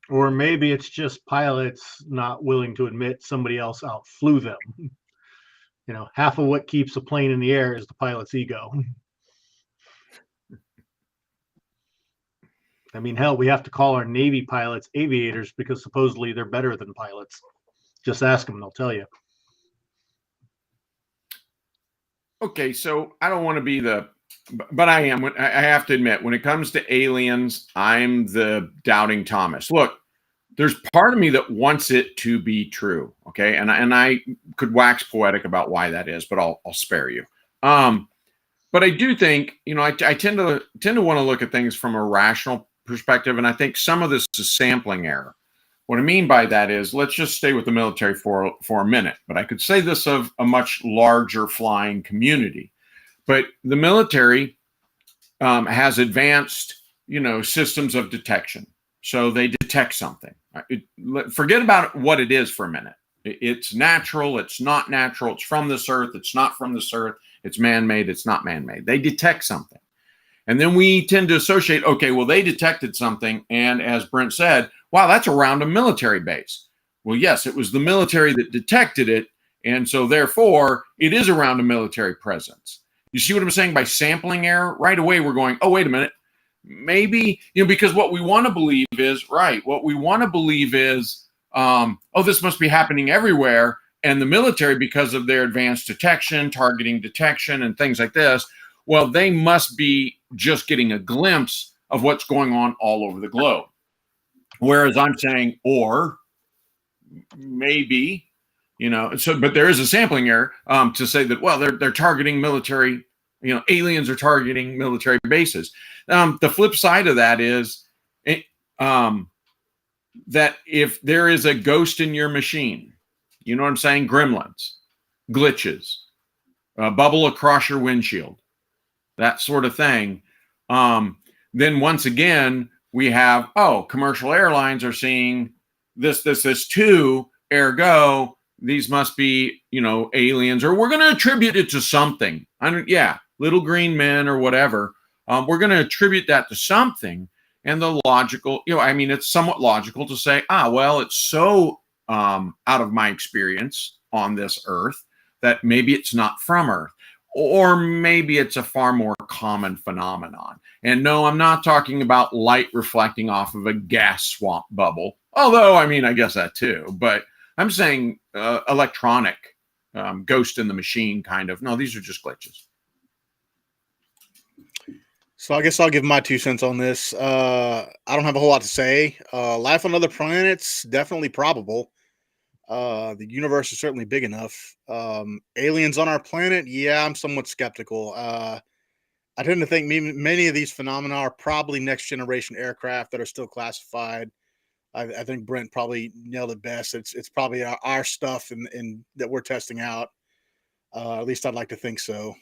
Or maybe it's just pilots not willing to admit somebody else outflew them. You know, half of what keeps a plane in the air is the pilot's ego. I mean, hell, we have to call our Navy pilots aviators because supposedly they're better than pilots. Just ask them, they'll tell you. Okay, so I don't want to be but I am. I have to admit, when it comes to aliens, I'm the doubting Thomas. Look, there's part of me that wants it to be true, okay? And I could wax poetic about why that is, but I'll spare you. But I do think, I tend to want to look at things from a rational perspective, and I think some of this is sampling error. What I mean by that is, let's just stay with the military for a minute, but I could say this of a much larger flying community. But the military has advanced, systems of detection. So they detect something. Forget about what it is for a minute. It's natural. It's not natural. It's from this earth. It's not from this earth. It's man-made. It's not man-made. They detect something. And then we tend to associate, okay, well, they detected something. And as Brent said, wow, that's around a military base. Well, yes, it was the military that detected it. And so therefore, it is around a military presence. You see what I'm saying? By sampling error, right away, we're going, oh, wait a minute. Maybe, because what we want to believe is, oh, this must be happening everywhere. And the military, because of their advanced detection, targeting detection, and things like this, well, they must be just getting a glimpse of what's going on all over the globe. Whereas I'm saying, or maybe, but there is a sampling error to say that, well, they're targeting military, aliens are targeting military bases. The flip side of that is that if there is a ghost in your machine, you know what I'm saying? Gremlins, glitches, bubble across your windshield, that sort of thing. Then once again, we have, commercial airlines are seeing this too, ergo, these must be, aliens, or we're going to attribute it to something. Little green men or whatever. We're going to attribute that to something. And the logical, it's somewhat logical to say, well, it's so out of my experience on this earth that maybe it's not from Earth. Or maybe it's a far more common phenomenon. And no, I'm not talking about light reflecting off of a gas swamp bubble. Although, I guess that too. But I'm saying electronic, ghost in the machine kind of. No, these are just glitches. So I guess I'll give my 2 cents on this. I don't have a whole lot to say. Life on other planets, definitely probable. The universe is certainly big enough. Aliens on our planet, yeah, I'm somewhat skeptical. I tend to think many of these phenomena are probably next generation aircraft that are still classified. I think Brent probably nailed it best. It's probably our stuff and that we're testing out. At least I'd like to think so.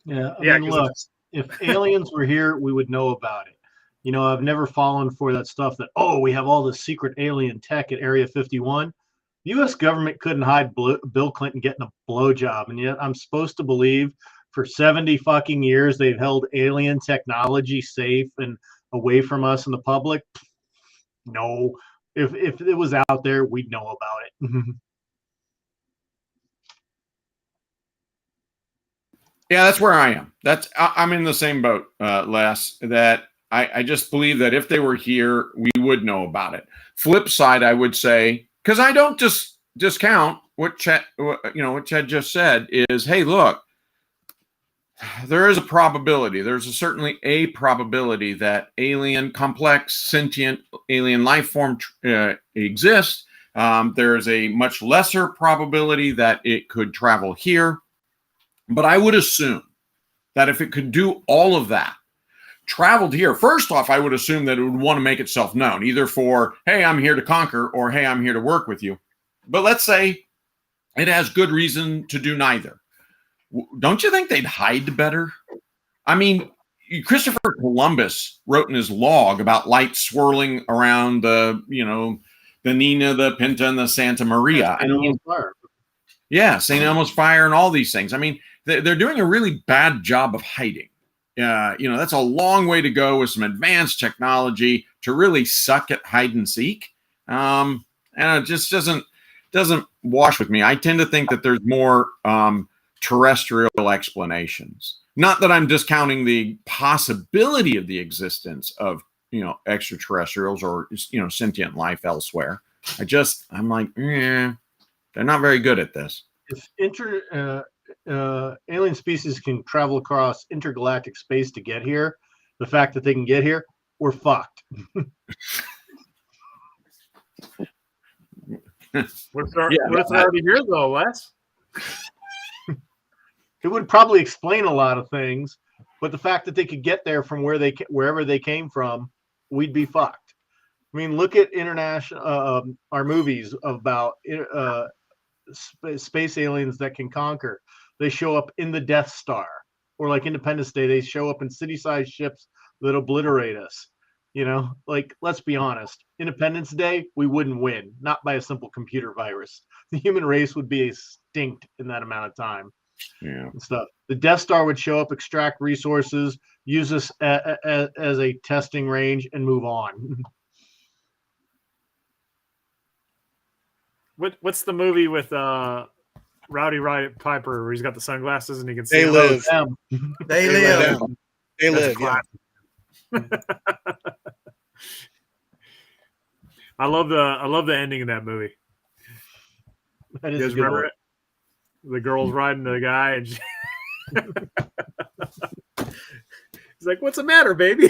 Yeah, I mean, look, if aliens were here, we would know about it. I've never fallen for that stuff that, we have all this secret alien tech at Area 51. The U.S. government couldn't hide Bill Clinton getting a blowjob, and yet I'm supposed to believe for 70 fucking years they've held alien technology safe and away from us and the public. No, if it was out there, we'd know about it. Yeah, that's where I am. I'm in the same boat, Les, that I just believe that if they were here, we would know about it. Flip side, I would say, because I don't just discount what Chet just said is, hey, look, there is a probability. There's certainly a probability that complex, sentient alien life form exists. There is a much lesser probability that it could travel here. But I would assume that if it could do all of that, traveled here, first off, I would assume that it would want to make itself known, either for, hey, I'm here to conquer, or hey, I'm here to work with you. But let's say it has good reason to do neither. Don't you think they'd hide better? I mean, Christopher Columbus wrote in his log about light swirling around the Nina, the Pinta, and the Santa Maria. I mean, yeah, St. Elmo's Fire and all these things. I mean, they're doing a really bad job of hiding. That's a long way to go with some advanced technology to really suck at hide and seek. And it just doesn't wash with me. I tend to think that there's more terrestrial explanations. Not that I'm discounting the possibility of the existence of extraterrestrials or sentient life elsewhere. I'm like, they're not very good at this. If alien species can travel across intergalactic space to get here, the fact that they can get here, we're fucked. What if they're already here, though, Wes? It would probably explain a lot of things, but the fact that they could get there from wherever they came from, we'd be fucked. I mean, look at our movies about space aliens that can conquer. They show up in the Death Star, or like Independence Day, they show up in city-sized ships that obliterate us. Like, let's be honest, Independence Day, we wouldn't win, not by a simple computer virus. The human race would be extinct in that amount of time. Yeah. And stuff. The Death Star would show up, extract resources, use us as a testing range, and move on. What's the movie with Rowdy Piper where he's got the sunglasses and he can see? They live. They live. They live. Yeah. I love the ending of that movie. That You is guys remember it? The girl's riding the guy, and he's like, "What's the matter, baby?"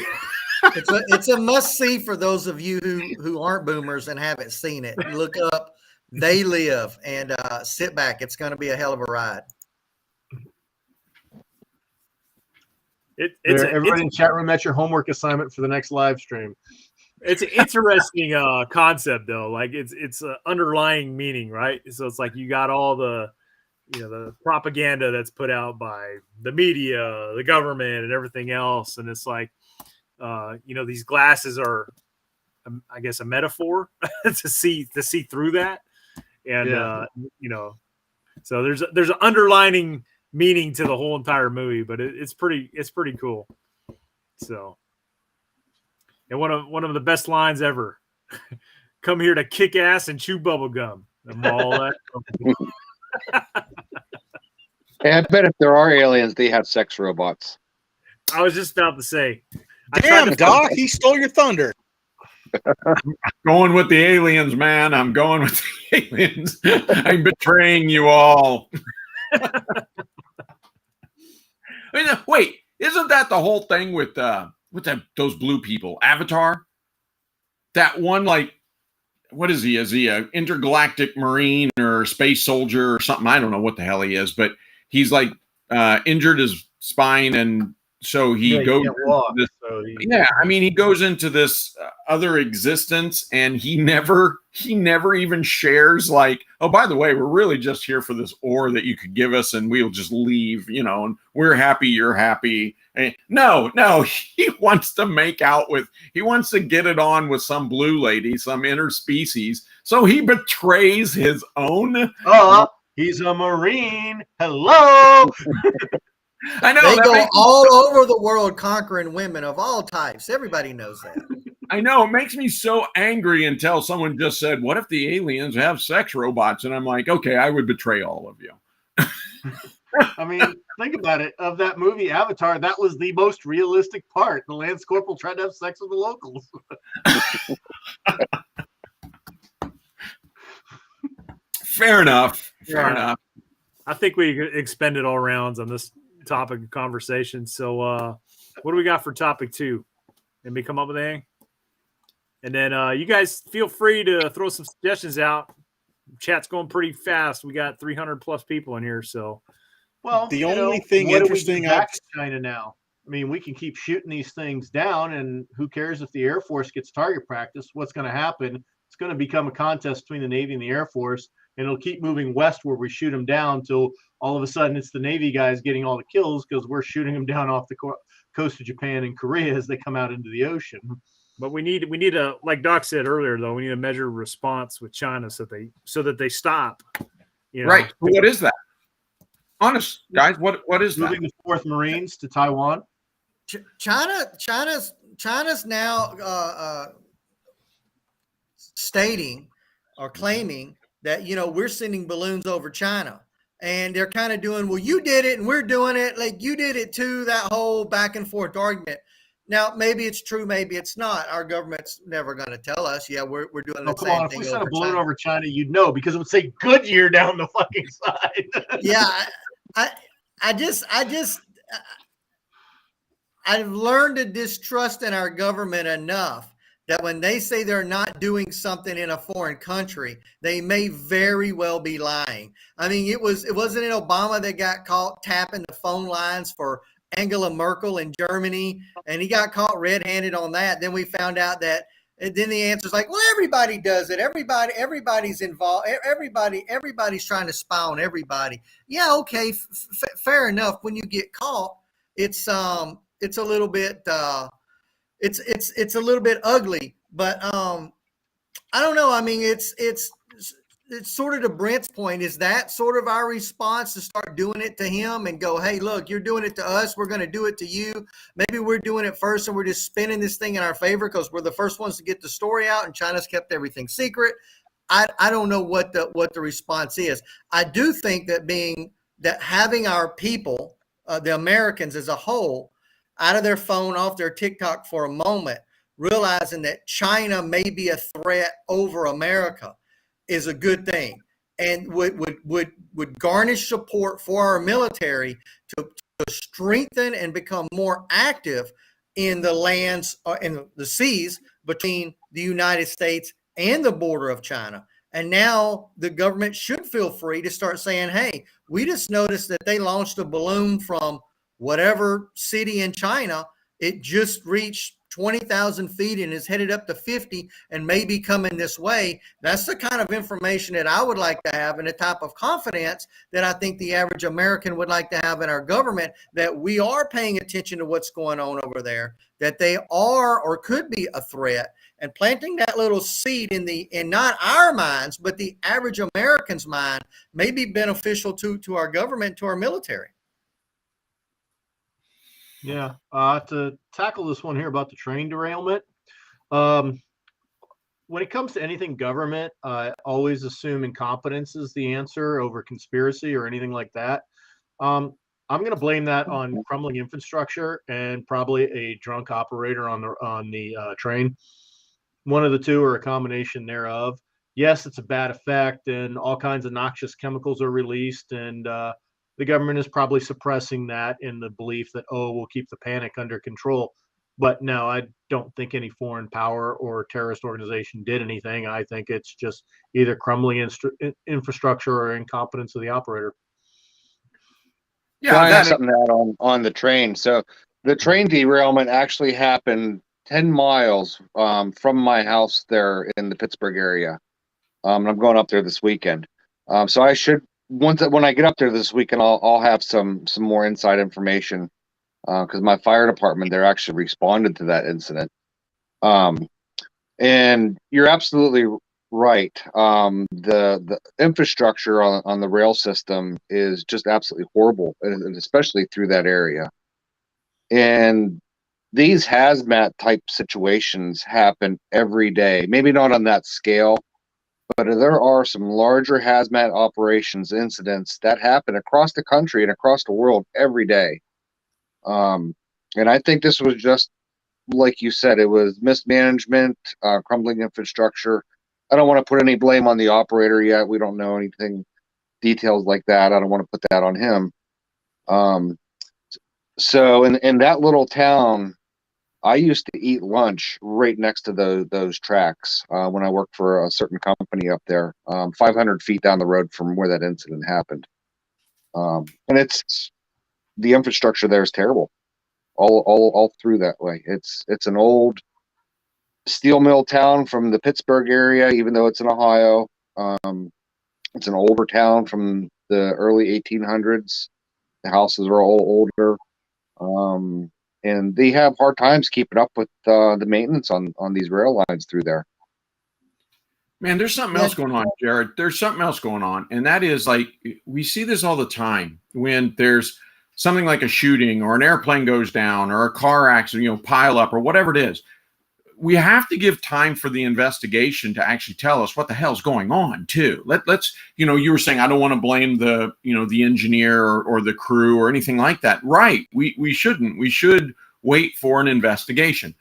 It's a must see for those of you who aren't boomers and haven't seen it. Look up They Live and sit back. It's going to be a hell of a ride. Everybody in chat room, that's your homework assignment for the next live stream. It's an interesting concept, though. Like it's an underlying meaning, right? So it's like you got all the the propaganda that's put out by the media, the government, and everything else, and it's like these glasses are, I guess, a metaphor to see through that, and so there's an underlining meaning to the whole entire movie, but it's pretty cool. So, and one of the best lines ever: "Come here to kick ass and chew bubble gum." All that. Hey, I bet if there are aliens, they have sex robots. I was just about to say. Damn, Doc, he stole your thunder. Going with the aliens, man. I'm going with the aliens. I'm betraying you all. Wait, isn't that the whole thing with those blue people? Avatar? That one, like, what is he? Is he an intergalactic marine or space soldier or something? I don't know what the hell he is, but he's like injured his spine, and so he goes. He goes into this other existence, and he never even shares, like, oh, by the way, we're really just here for this ore that you could give us, and we'll just leave, and we're happy, you're happy. And no, he wants to make out with, he wants to get it on with some blue lady, some interspecies. So he betrays his own. Oh, he's a Marine. Hello. I know. They go all over the world conquering women of all types. Everybody knows that. I know. It makes me so angry until someone just said, what if the aliens have sex robots? And I'm like, okay, I would betray all of you. I mean, think about it. Of that movie, Avatar, that was the most realistic part. The Lance Corporal tried to have sex with the locals. Fair enough. Fair enough. I think we expended all rounds on this topic of conversation. So what do we got for topic 2? Anybody come up with anything? And then you guys feel free to throw some suggestions out. Chat's going pretty fast. We got 300 plus people in here. So, Well, The only thing what do we do interesting back to China now? I mean, we can keep shooting these things down, and who cares if the Air Force gets target practice? What's going to happen? It's going to become a contest between the Navy and the Air Force, and it'll keep moving west where we shoot them down till all of a sudden it's the Navy guys getting all the kills because we're shooting them down off the coast of Japan and Korea as they come out into the ocean. but we need a, like Doc said earlier, though, we need a measured response with China so that they stop. You know? Right. What is that? Honest, guys, what is that? Moving the 4th Marines to Taiwan. China's now stating or claiming that we're sending balloons over China, and they're kind of doing, well, you did it and we're doing it, like you did it too. That whole back and forth argument. Now, maybe it's true, maybe it's not. Our government's never going to tell us. Yeah, we're doing the same thing. If we sent a balloon over China, you'd know because it would say Goodyear down the fucking side. Yeah, I've learned to distrust in our government enough that when they say they're not doing something in a foreign country, they may very well be lying. I mean, it wasn't it Obama that got caught tapping the phone lines for Angela Merkel in Germany, and he got caught red-handed on that. Then we found out that, and then the answer's like, well, everybody does it. Everybody's involved. Everybody's trying to spy on everybody. Yeah, okay, fair enough. When you get caught, it's a little bit it's a little bit ugly, but I don't know. I mean, it's sort of to Brent's point. Is that sort of our response to start doing it to him and go, hey, look, you're doing it to us, we're going to do it to you. Maybe we're doing it first and we're just spinning this thing in our favor because we're the first ones to get the story out and China's kept everything secret. I don't know what the response is. I do think that having our people, the Americans as a whole, out of their phone, off their TikTok for a moment, realizing that China may be a threat over America is a good thing, and would garnish support for our military to strengthen and become more active in the lands in the seas between the United States and the border of China. And now the government should feel free to start saying, hey, we just noticed that they launched a balloon from whatever city in China. It just reached 20,000 feet and is headed up to 50 and may be coming this way. That's the kind of information that I would like to have and the type of confidence that I think the average American would like to have in our government, that we are paying attention to what's going on over there, that they are or could be a threat, and planting that little seed in not our minds, but the average American's mind may be beneficial to our government, to our military. Yeah, to tackle this one here about the train derailment, when it comes to anything government, I always assume incompetence is the answer over conspiracy or anything like that. I'm going to blame that on crumbling infrastructure and probably a drunk operator on the train. One of the two or a combination thereof. Yes, it's a bad effect, and all kinds of noxious chemicals are released, and the government is probably suppressing that in the belief that, we'll keep the panic under control. But no, I don't think any foreign power or terrorist organization did anything. I think it's just either crumbling infrastructure or incompetence of the operator. Yeah, I have something to add on the train. So the train derailment actually happened 10 miles from my house there in the Pittsburgh area. I'm going up there this weekend. So I should, when I get up there this weekend, I'll have some more inside information because my fire department there actually responded to that incident. And you're absolutely right. The infrastructure on the rail system is just absolutely horrible, and especially through that area. And these hazmat type situations happen every day. Maybe not on that scale, but there are some larger hazmat operations incidents that happen across the country and across the world every day. And I think this was just, like you said, it was mismanagement, crumbling infrastructure. I don't want to put any blame on the operator yet. We don't know anything, details like that. I don't want to put that on him. So in that little town, I used to eat lunch right next to those tracks when I worked for a certain company up there, 500 feet down the road from where that incident happened. And it's the infrastructure there is terrible, all through that way. It's an old steel mill town from the Pittsburgh area, even though it's in Ohio. It's an older town from the early 1800s. The houses are all older. And they have hard times keeping up with the maintenance on these rail lines through there. Man, there's something else going on, Jared. There's something else going on. And that is, like, we see this all the time when there's something like a shooting or an airplane goes down or a car accident, pile up or whatever it is. We have to give time for the investigation to actually tell us what the hell's going on too. Let's, you were saying, I don't want to blame the engineer or the crew or anything like that. Right. We shouldn't. We should wait for an investigation.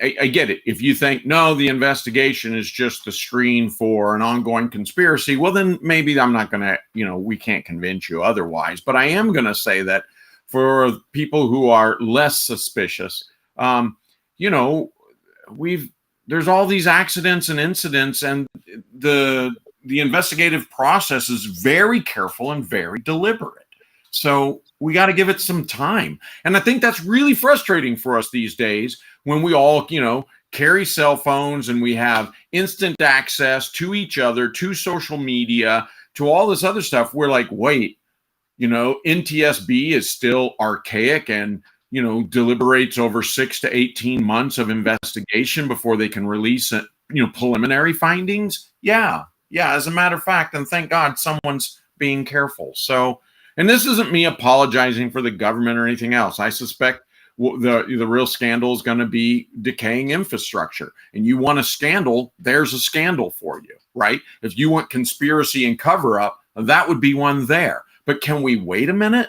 I get it. If you think, no, the investigation is just the screen for an ongoing conspiracy, well, then maybe I'm not going to, we can't convince you otherwise. But I am going to say that for people who are less suspicious, there's all these accidents and incidents, and the investigative process is very careful and very deliberate. So we got to give it some time. And I think that's really frustrating for us these days when we all, carry cell phones and we have instant access to each other, to social media, to all this other stuff. We're like, wait, NTSB is still archaic and deliberates over 6 to 18 months of investigation before they can release, preliminary findings. Yeah. As a matter of fact, and thank God someone's being careful. So, and this isn't me apologizing for the government or anything else. I suspect the real scandal is going to be decaying infrastructure. And you want a scandal, there's a scandal for you, right? If you want conspiracy and cover up, that would be one there. But can we wait a minute?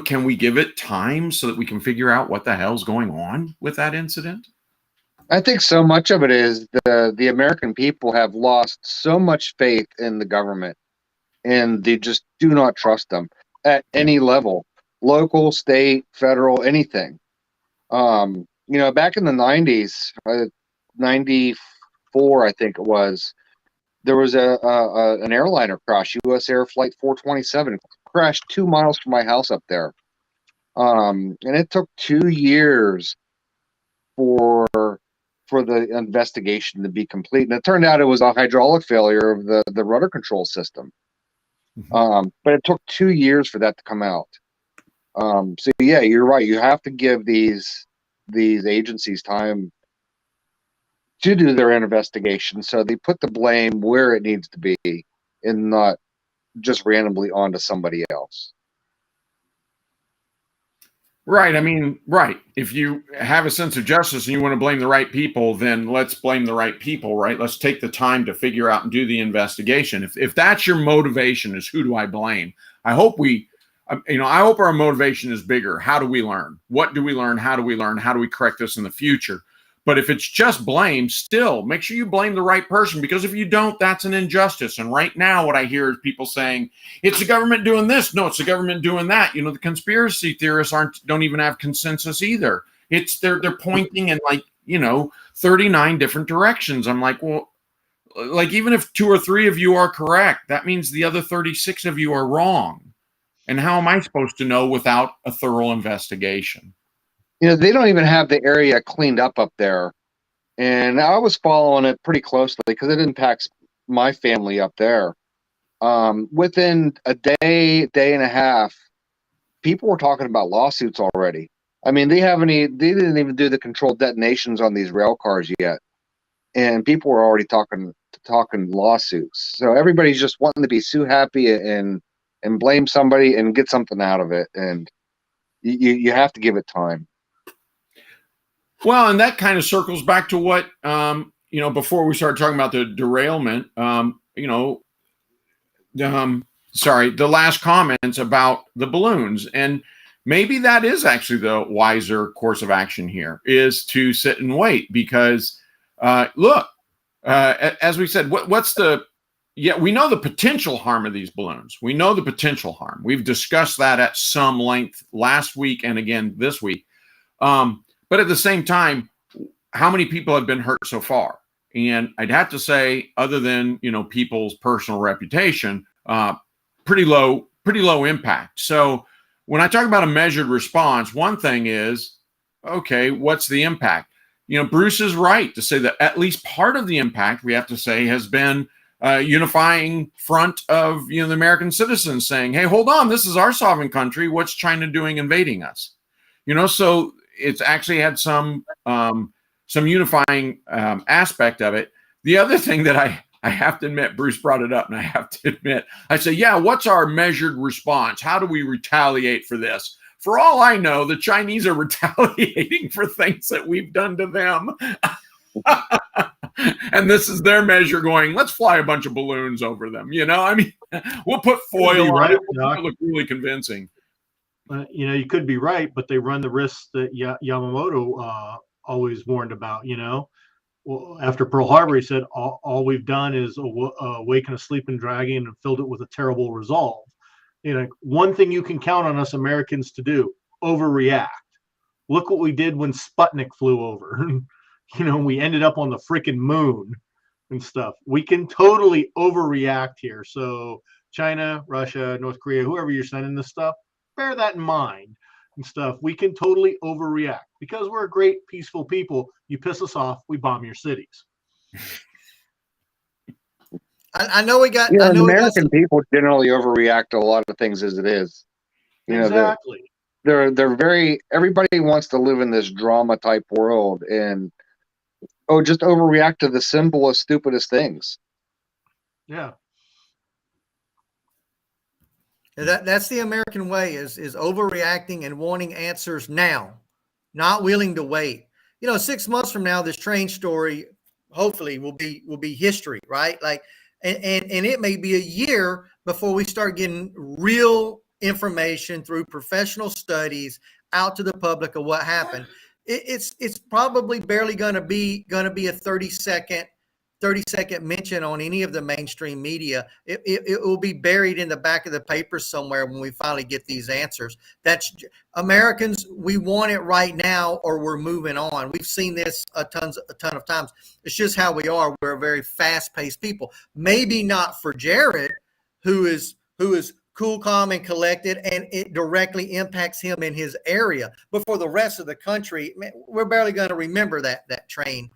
Can we give it time so that we can figure out what the hell's going on with that incident? I think so much of it is the American people have lost so much faith in the government, and they just do not trust them at any level, local, state, federal, anything. Back in the 90s, 94, I think it was, there was an airliner crash, U.S. Air Flight 427, crashed 2 miles from my house up there. And it took 2 years for the investigation to be complete. And it turned out it was a hydraulic failure of the rudder control system. But it took 2 years for that to come out. So yeah, you're right. You have to give these agencies time to do their investigation, so they put the blame where it needs to be and not just randomly onto somebody else. Right. I mean, right. If you have a sense of justice and you want to blame the right people, then let's blame the right people, right? Let's take the time to figure out and do the investigation. If that's your motivation, is who do I blame? I hope I hope our motivation is bigger. How do we learn? What do we learn? How do we learn? How do we correct this in the future? But if it's just blame, still make sure you blame the right person, because if you don't, that's an injustice. And right now, what I hear is people saying, it's the government doing this. No, it's the government doing that. The conspiracy theorists don't even have consensus either. They're pointing in 39 different directions. I'm like, well, even if 2 or 3 of you are correct, that means the other 36 of you are wrong. And how am I supposed to know without a thorough investigation? They don't even have the area cleaned up there. And I was following it pretty closely because it impacts my family up there. Within a day and a half, people were talking about lawsuits already. I mean, they didn't even do the controlled detonations on these rail cars yet. And people were already talking lawsuits. So everybody's just wanting to be sue happy and blame somebody and get something out of it. And you have to give it time. Well, and that kind of circles back to what, before we started talking about the derailment, the last comments about the balloons. And maybe that is actually the wiser course of action here, is to sit and wait, because as we said, what's the yeah, we know the potential harm of these balloons. We know the potential harm. We've discussed that at some length last week and again this week. But at the same time, how many people have been hurt so far? And I'd have to say, other than, you know, people's personal reputation, pretty low impact. So when I talk about a measured response, one thing is, okay, what's the impact? You know, Bruce is right to say that at least part of the impact, we have to say, has been unifying front of, you know, the American citizens saying, hey, hold on, this is our sovereign country. What's China doing invading us? You know, so it's actually had some unifying aspect of it. The other thing that I have to admit, Bruce brought it up, and I have to admit, I say, yeah, what's our measured response? How do we retaliate for this? For all I know, the Chinese are retaliating for things that we've done to them. And this is their measure going, let's fly a bunch of balloons over them. You know, I mean, we'll put foil on it. We'll make it look really convincing. You know, you could be right, but they run the risks that Yamamoto always warned about, you know. Well, after Pearl Harbor, he said, all we've done is awaken a sleeping dragon and filled it with a terrible resolve. You know, one thing you can count on us Americans to do, overreact. Look what we did when Sputnik flew over. You know, we ended up on the freaking moon and stuff. We can totally overreact here. So China, Russia, North Korea, whoever you're sending this stuff, bear that in mind and stuff. We can totally overreact because we're a great, peaceful people. You piss us off, we bomb your cities. I know we got. Yeah, I know American people generally overreact to a lot of things as it is. You Exactly. know, they're very. Everybody wants to live in this drama type world, and just overreact to the simplest, stupidest things. Yeah. That's the American way is overreacting and wanting answers now, not willing to wait. You know, 6 months from now, this train story hopefully will be history, right? Like, and it may be a year before we start getting real information through professional studies out to the public of what happened. It's probably barely going to be a 30-second mention on any of the mainstream media. It will be buried in the back of the paper somewhere when we finally get these answers. That's Americans. We want it right now, or we're moving on. We've seen this a ton of times. It's just how we are. We're a very fast-paced people. Maybe not for Jared, who is cool, calm, and collected, and it directly impacts him in his area. But for the rest of the country, man, we're barely going to remember that train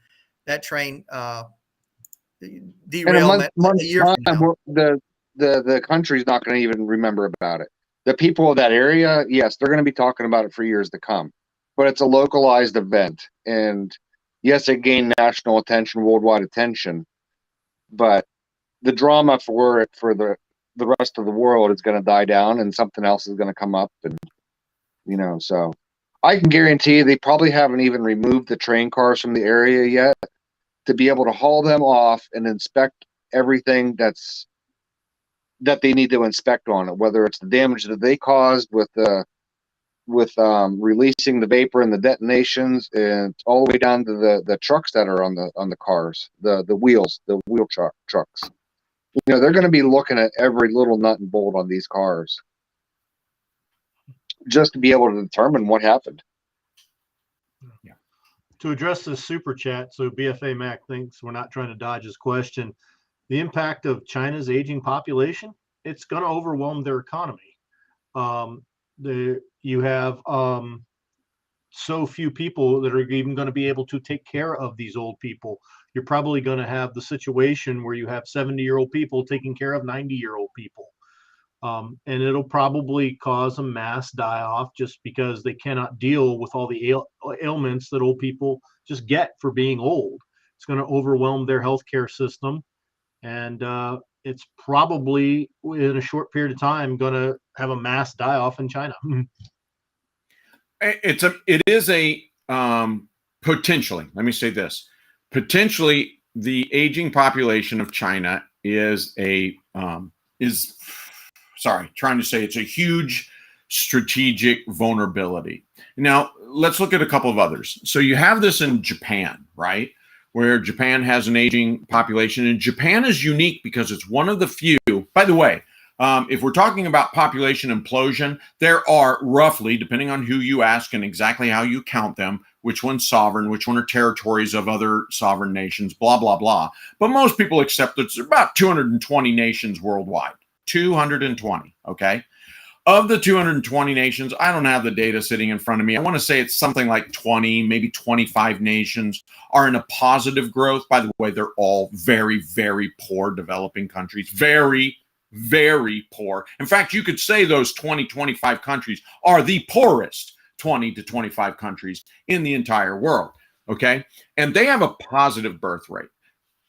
derailment a year from now. The country's not going to even remember about it. The people of that area, yes, they're going to be talking about it for years to come. But it's a localized event, and yes, it gained national attention, worldwide attention. But the drama for the rest of the world is going to die down, and something else is going to come up, and you know. So I can guarantee they probably haven't even removed the train cars from the area yet, to be able to haul them off and inspect everything that they need to inspect on it, whether it's the damage that they caused with releasing the vapor and the detonations, and all the way down to the trucks that are on the cars, the wheel trucks. You know, they're going to be looking at every little nut and bolt on these cars just to be able to determine what happened. Yeah. To address this super chat, so BFA Mac thinks we're not trying to dodge his question. The impact of China's aging population, it's going to overwhelm their economy. You have so few people that are even going to be able to take care of these old people. You're probably going to have the situation where you have 70-year-old people taking care of 90-year-old people. And it'll probably cause a mass die-off just because they cannot deal with all the ailments that old people just get for being old. It's going to overwhelm their healthcare system, and it's probably in a short period of time going to have a mass die-off in China. It is a potentially. Let me say this: potentially, the aging population of China is trying to say it's a huge strategic vulnerability. Now, let's look at a couple of others. So you have this in Japan, right? where Japan has an aging population. And Japan is unique because it's one of the few, by the way, if we're talking about population implosion, there are roughly, depending on who you ask and exactly how you count them, which one's sovereign, which one are territories of other sovereign nations, blah, blah, blah. But most people accept that there's about 220 nations worldwide. 220, okay? Of the 220 nations, I don't have the data sitting in front of me. I want to say it's something like 20, maybe 25 nations are in a positive growth. By the way, they're all very, very poor developing countries. Very, very poor. In fact, you could say those 20, 25 countries are the poorest 20 to 25 countries in the entire world, okay? And they have a positive birth rate.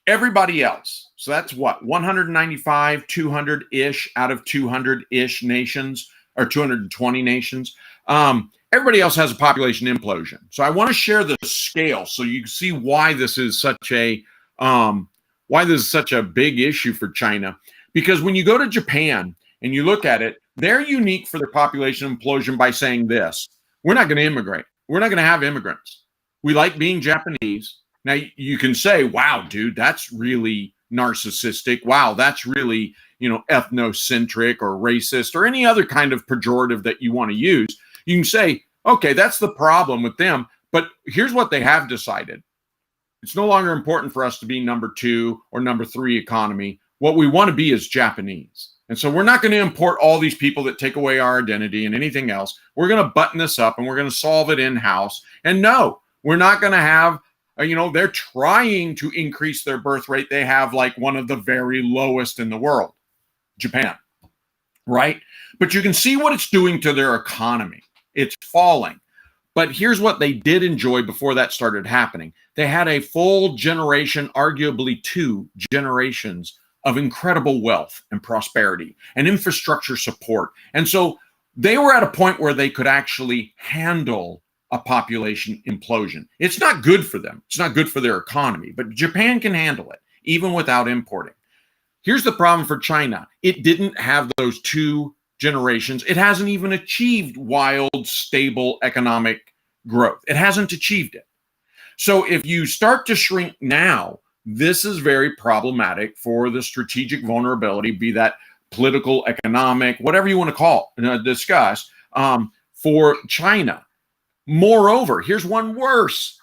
Everybody else, so that's what, 195, 200-ish out of 200-ish nations, or 220 nations. Everybody else has a population implosion. So I want to share the scale so you can see why this is such a big issue for China. Because when you go to Japan and you look at it, they're unique for their population implosion by saying this: we're not going to immigrate. We're not going to have immigrants. We like being Japanese. Now, you can say, wow, dude, that's really narcissistic. Wow, that's really, ethnocentric or racist or any other kind of pejorative that you want to use. You can say, okay, that's the problem with them. But here's what they have decided. It's no longer important for us to be number 2 or number 3 economy. What we want to be is Japanese. And so we're not going to import all these people that take away our identity and anything else. We're going to button this up and we're going to solve it in-house. And no, we're not going to have, they're trying to increase their birth rate. They have like one of the very lowest in the world, Japan, right? But you can see what it's doing to their economy. It's falling. But here's what they did enjoy before that started happening. They had a full generation, arguably 2 generations of incredible wealth and prosperity and infrastructure support. And so they were at a point where they could actually handle a population implosion. It's not good for them. It's not good for their economy, but Japan can handle it even without importing. Here's the problem for China. It didn't have those 2 generations. It hasn't even achieved wild, stable economic growth. It hasn't achieved it. So if you start to shrink now, this is very problematic for the strategic vulnerability, be that political, economic, whatever you want to call it, discuss, for China. Moreover, here's one worse.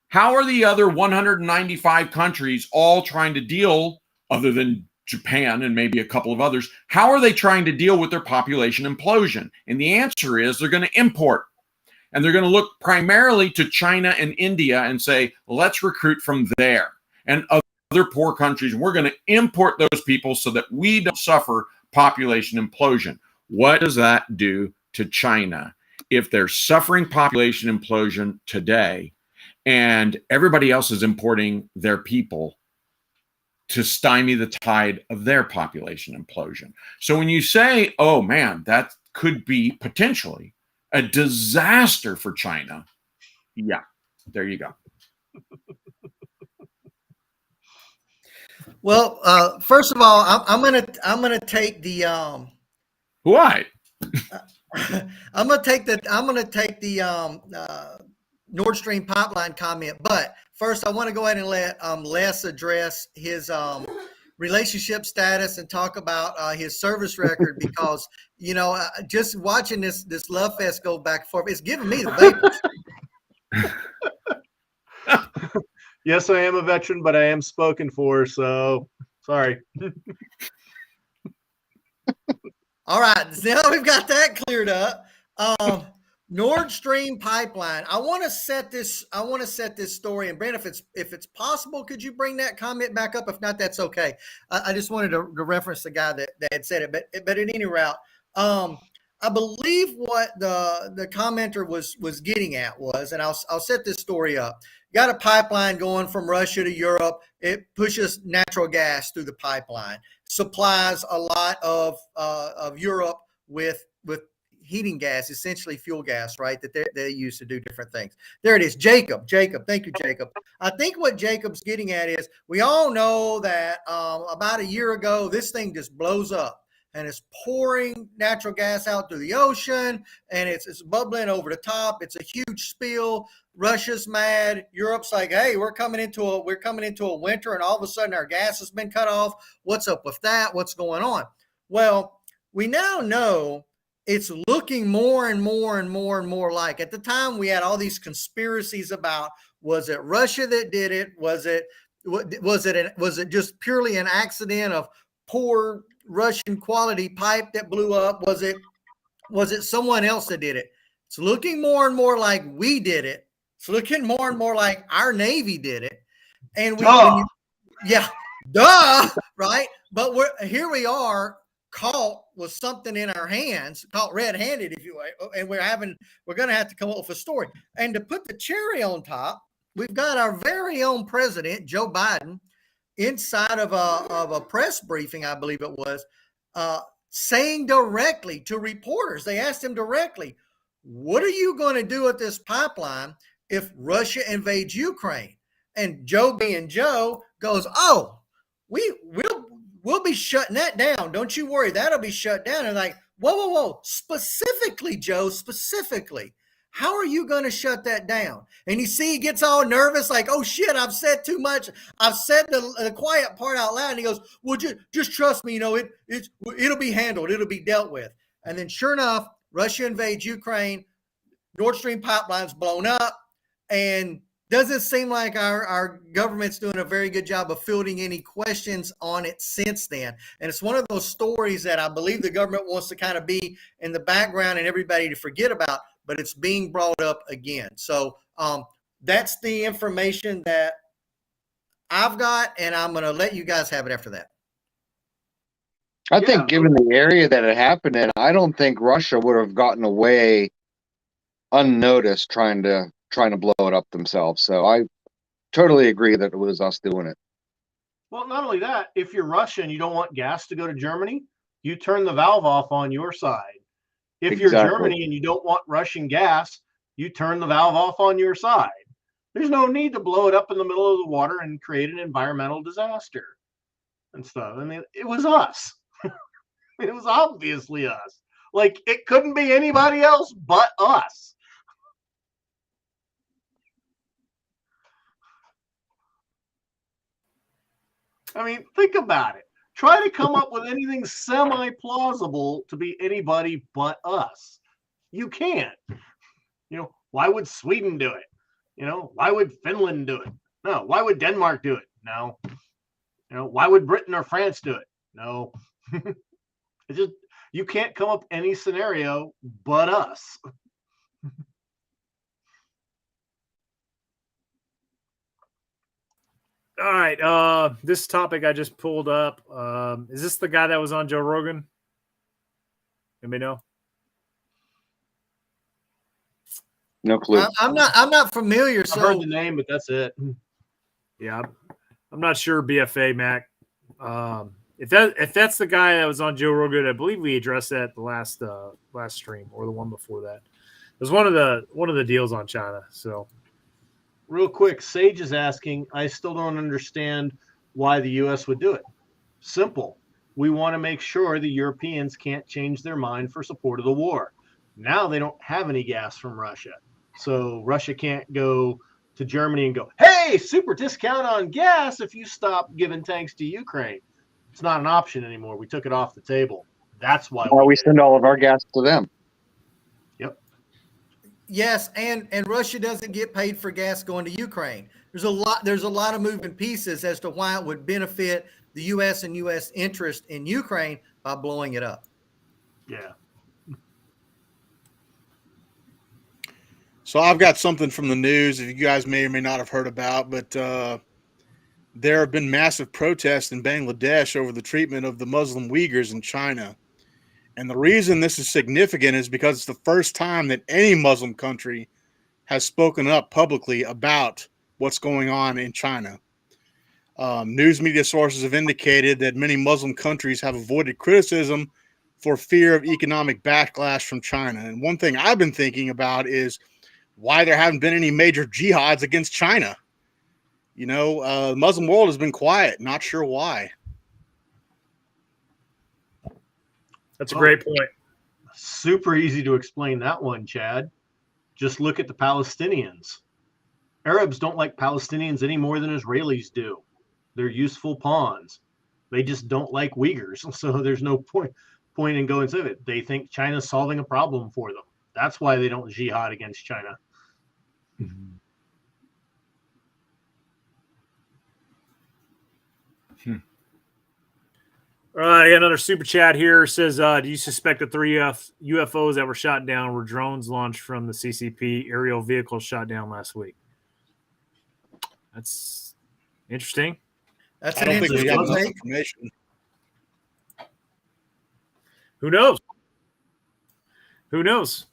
How are the other 195 countries all trying to deal, other than Japan and maybe a couple of others, how are they trying to deal with their population implosion? And the answer is they're going to import. And they're going to look primarily to China and India and say, let's recruit from there. And other poor countries, we're going to import those people so that we don't suffer population implosion. What does that do to China? If they're suffering population implosion today and everybody else is importing their people to stymie the tide of their population implosion. So when you say, oh man, that could be potentially a disaster for China, yeah, there you go. Well, first of all, I'm gonna take the What? I'm gonna take the Nordstream pipeline comment. But first, I want to go ahead and let Les address his relationship status and talk about his service record, because just watching this love fest go back and forth, it's giving me the vapors. Yes, I am a veteran, but I am spoken for, so sorry. All right, now we've got that cleared up. Nordstream pipeline. I want to set this story. And Brandon, if it's possible, could you bring that comment back up? If not, that's okay. I just wanted to reference the guy that had said it. But in any route, I believe what the commenter was getting at was, and I'll set this story up. Got a pipeline going from Russia to Europe. It pushes natural gas through the pipeline, supplies a lot of Europe with heating gas, essentially fuel gas, right? That they use to do different things. There it is. Jacob, thank you, Jacob. I think what Jacob's getting at is, we all know that about a year ago, this thing just blows up. and it's pouring natural gas out through the ocean, and it's bubbling over the top. It's a huge spill. Russia's mad. Europe's like, hey, we're coming into a winter, and all of a sudden our gas has been cut off. What's up with that? What's going on? Well, we now know it's looking more and more and more and more like. At the time, we had all these conspiracies about, was it Russia that did it? Was it just purely an accident of poor Russian quality pipe that blew up? Was it someone else that did it? It's looking more and more like we did it. It's looking more and more like our Navy did it. And right? But here we are, caught with something in our hands, caught red-handed, if you will, and we're going to have to come up with a story. And to put the cherry on top, we've got our very own president, Joe Biden, inside of a press briefing, I believe it was, saying directly to reporters, they asked him directly, what are you going to do with this pipeline if Russia invades Ukraine? And Joe, being Joe, goes, oh, we'll be shutting that down. Don't you worry, that'll be shut down. And like, whoa, specifically, Joe, specifically. How are you going to shut that down? And he gets all nervous, like, oh shit, I've said too much. I've said the quiet part out loud. And he goes, well, just trust me, it'll be handled. It'll be dealt with. And then sure enough, Russia invades Ukraine, Nordstream pipeline's blown up, and doesn't seem like our government's doing a very good job of fielding any questions on it since then. And it's one of those stories that I believe the government wants to kind of be in the background and everybody to forget about, but it's being brought up again. So that's the information that I've got, and I'm going to let you guys have it after that. I think given the area that it happened in, I don't think Russia would have gotten away unnoticed trying to blow it up themselves. So I totally agree that it was us doing it. Well, not only that, if you're Russia and you don't want gas to go to Germany, you turn the valve off on your side. If you're Germany and you don't want Russian gas, you turn the valve off on your side. There's no need to blow it up in the middle of the water and create an environmental disaster and stuff. I mean, it was us. It was obviously us. Like, it couldn't be anybody else but us. I mean, think about it. Try to come up with anything semi-plausible to be anybody but us. You can't. Why would Sweden do it? Why would Finland do it? No. Why would Denmark do it? No. Why would Britain or France do it? No. It's just, you can't come up any scenario but us. All right. This topic I just pulled up. Is this the guy that was on Joe Rogan? Anybody know? No clue. I'm not familiar. I've heard the name, but that's it. Yeah, I'm not sure. BFA Mac. If that's the guy that was on Joe Rogan, I believe we addressed that the last stream or the one before that. It was one of the deals on China. So. Real quick, Sage is asking, I still don't understand why the U.S. would do it. Simple. We want to make sure the Europeans can't change their mind for support of the war. Now they don't have any gas from Russia. So Russia can't go to Germany and go, hey, super discount on gas if you stop giving tanks to Ukraine. It's not an option anymore. We took it off the table. That's why we send all of our gas to them. Yes, and Russia doesn't get paid for gas going to Ukraine. There's a lot of moving pieces as to why it would benefit the U.S. and U.S. interest in Ukraine by blowing it up. Yeah. So I've got something from the news that you guys may or may not have heard about, but there have been massive protests in Bangladesh over the treatment of the Muslim Uyghurs in China. And the reason this is significant is because it's the first time that any Muslim country has spoken up publicly about what's going on in China. News media sources have indicated that many Muslim countries have avoided criticism for fear of economic backlash from China. And one thing I've been thinking about is why there haven't been any major jihads against China. The Muslim world has been quiet. Not sure why. That's a great point. Super easy to explain that one, Chad. Just look at the Palestinians. Arabs don't like Palestinians any more than Israelis do. They're useful pawns. They just don't like Uyghurs. So there's no point in going to it. They think China's solving a problem for them. That's why they don't jihad against China. All right, I got another super chat here. It says, do you suspect the 3 UFOs that were shot down were drones launched from the CCP aerial vehicle shot down last week? That's interesting. That's I an don't think we got interesting enough take. information. Who knows? Who knows?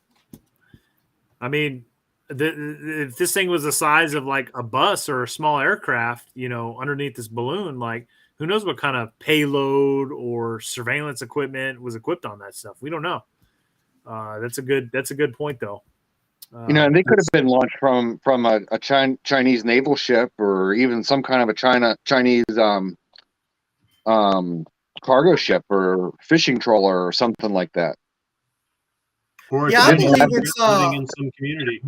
I mean, if this thing was the size of like a bus or a small aircraft, underneath this balloon, like who knows what kind of payload or surveillance equipment was equipped on that stuff? We don't know. That's a good point, though. And they could have been launched from a Chinese naval ship, or even some kind of a Chinese cargo ship or fishing tropper or something like that. Or Yeah, I believe it's it's living in some community.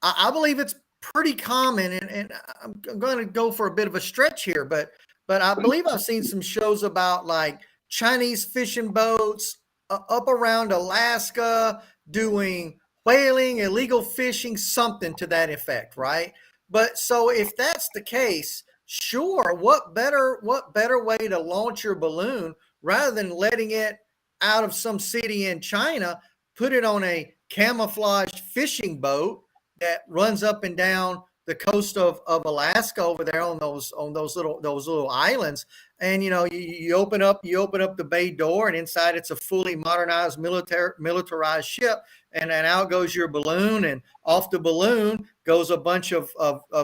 I believe it's pretty common, and I'm going to go for a bit of a stretch here, but I believe I've seen some shows about like Chinese fishing boats up around Alaska doing whaling, illegal fishing, something to that effect, right? But so if that's the case, sure, what better way to launch your balloon rather than letting it out of some city in China, put it on a camouflaged fishing boat that runs up and down the coast of Alaska over there on those little islands, and you open up the bay door, and inside it's a fully modernized militarized ship, and then out goes your balloon, and off the balloon goes a bunch of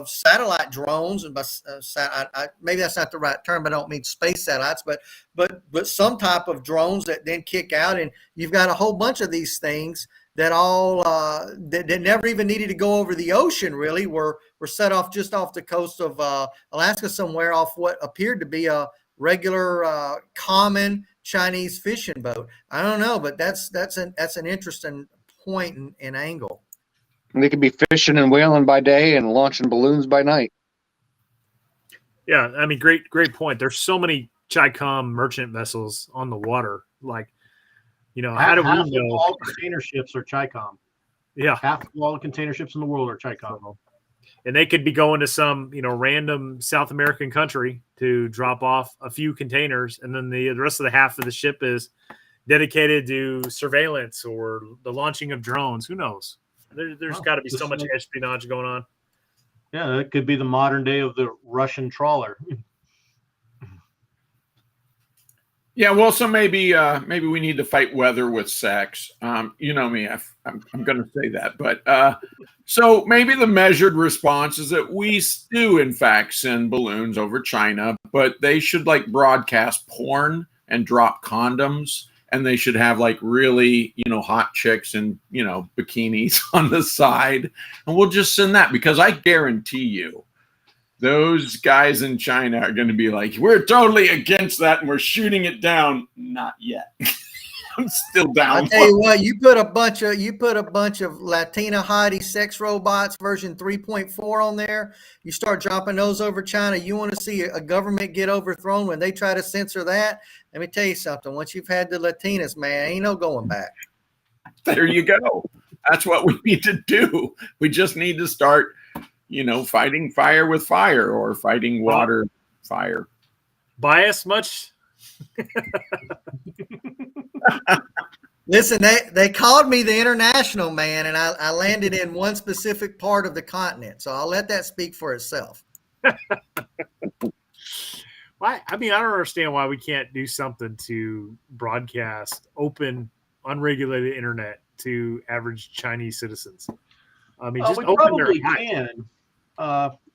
satellite drones, and maybe that's not the right term, I don't mean space satellites, but some type of drones that then kick out, and you've got a whole bunch of these things that all that never even needed to go over the ocean, really were set off just off the coast of Alaska somewhere, off what appeared to be a regular common Chinese fishing boat. I don't know, but that's an interesting point and angle. And they could be fishing and whaling by day and launching balloons by night. Yeah, I mean, great point. There's so many Chi-Com merchant vessels on the water, like. How do we know? All container ships are Chi-Com. Yeah. Half of all the container ships in the world are Chi-Com. And they could be going to some, random South American country to drop off a few containers. And then the rest of the half of the ship is dedicated to surveillance or the launching of drones. Who knows? There's got to be so much espionage going on. Yeah, that could be the modern day of the Russian trawler. Yeah, well, so maybe we need to fight weather with sex. You know me, I'm going to say that, but so maybe the measured response is that we do in fact send balloons over China, but they should like broadcast porn and drop condoms, and they should have like really hot chicks and bikinis on the side, and we'll just send that, because I guarantee you, those guys in China are going to be like, we're totally against that and we're shooting it down. Not yet. I'm still down. I'll tell you what, you put a bunch of Latina hottie sex robots version 3.4 on there. You start dropping those over China. You want to see a government get overthrown when they try to censor that? Let me tell you something. Once you've had the Latinas, man, ain't no going back. There you go. That's what we need to do. We just need to start fighting fire with fire, or fighting water fire. Bias much? Listen, they called me the international man, and I landed in one specific part of the continent. So I'll let that speak for itself. Why? I mean, I don't understand why we can't do something to broadcast open, unregulated internet to average Chinese citizens. I mean, just we open probably their can.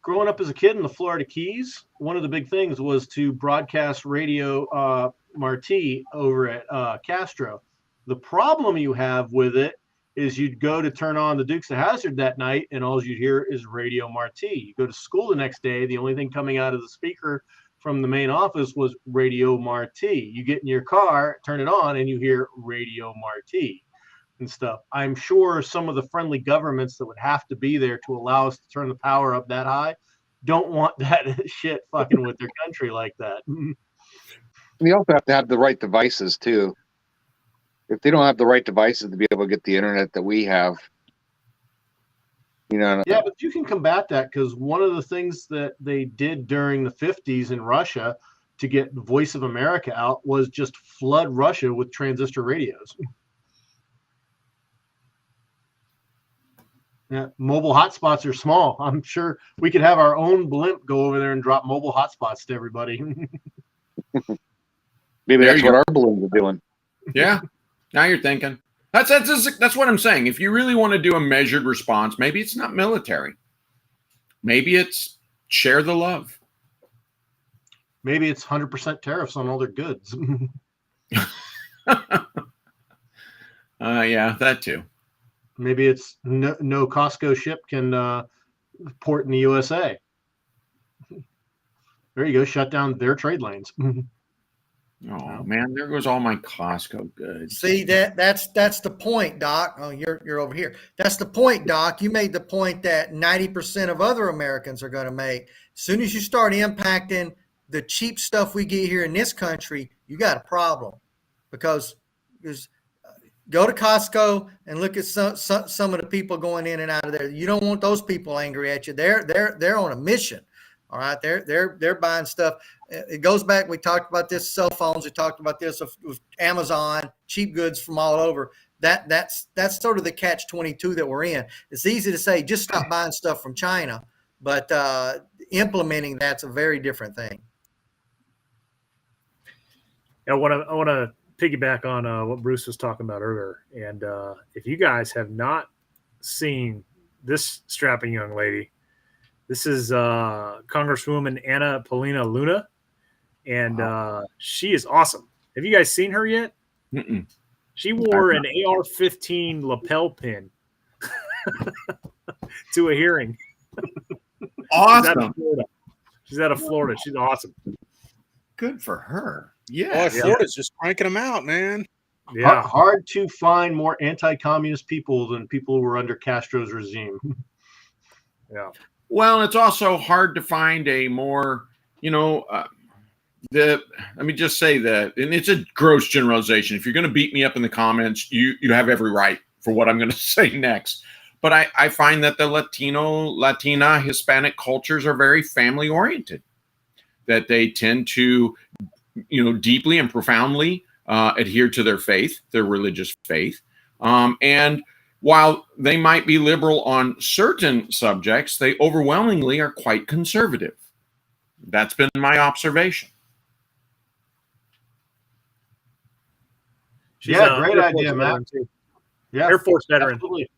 Growing up as a kid in the Florida Keys, one of the big things was to broadcast Radio Marti over at Castro. The problem you have with it is you'd go to turn on the Dukes of Hazzard that night, and all you'd hear is Radio Marti. You go to school the next day, the only thing coming out of the speaker from the main office was Radio Marti. You get in your car, turn it on, and you hear Radio Marti and stuff. I'm sure some of the friendly governments that would have to be there to allow us to turn the power up that high don't want that shit fucking with their country like that. You also have to have the right devices too. If they don't have the right devices to be able to get the internet that we have, Yeah, but you can combat that, because one of the things that they did during the 50s in Russia to get the Voice of America out was just flood Russia with transistor radios. Yeah, mobile hotspots are small. I'm sure we could have our own blimp go over there and drop mobile hotspots to everybody. Maybe that's what our balloons are doing. Yeah. Now you're thinking. That's what I'm saying. If you really want to do a measured response, maybe it's not military. Maybe it's share the love. Maybe it's 100% tariffs on all their goods. Yeah, that too. Maybe it's no Costco ship can port in the USA. There you go. Shut down their trade lanes. Oh man, there goes all my Costco goods. See, that's the point, Doc. Oh, you're over here. That's the point, Doc. You made the point that 90% of other Americans are going to make. As soon as you start impacting the cheap stuff we get here in this country, you got a problem. Because go to Costco and look at some of the people going in and out of there. You don't want those people angry at you. They're on a mission. All right, they're buying stuff. It goes back. We talked about this cell phones. We talked about this with Amazon, cheap goods from all over. That's sort of the catch-22 that we're in. It's easy to say just stop buying stuff from China, but implementing that's a very different thing. I want to piggyback on what Bruce was talking about earlier, and if you guys have not seen this strapping young lady. This is Congresswoman Anna Paulina Luna, and she is awesome. Have you guys seen her yet? Mm-mm. She wore an AR-15 lapel pin to a hearing. Awesome. She's out of Florida. She's awesome. Good for her. Yeah. Florida's just cranking them out, man. Yeah. Hard to find more anti-communist people than people who were under Castro's regime. Yeah. Well, it's also hard to find a more, let me just say that, and it's a gross generalization. If you're going to beat me up in the comments, you have every right for what I'm going to say next. But I find that the Latina, Hispanic cultures are very family oriented, that they tend to, deeply and profoundly adhere to their faith, their religious faith. And while they might be liberal on certain subjects, they overwhelmingly are quite conservative. That's been my observation. She's great idea, Matt. Yeah, Air Force veteran. Absolutely.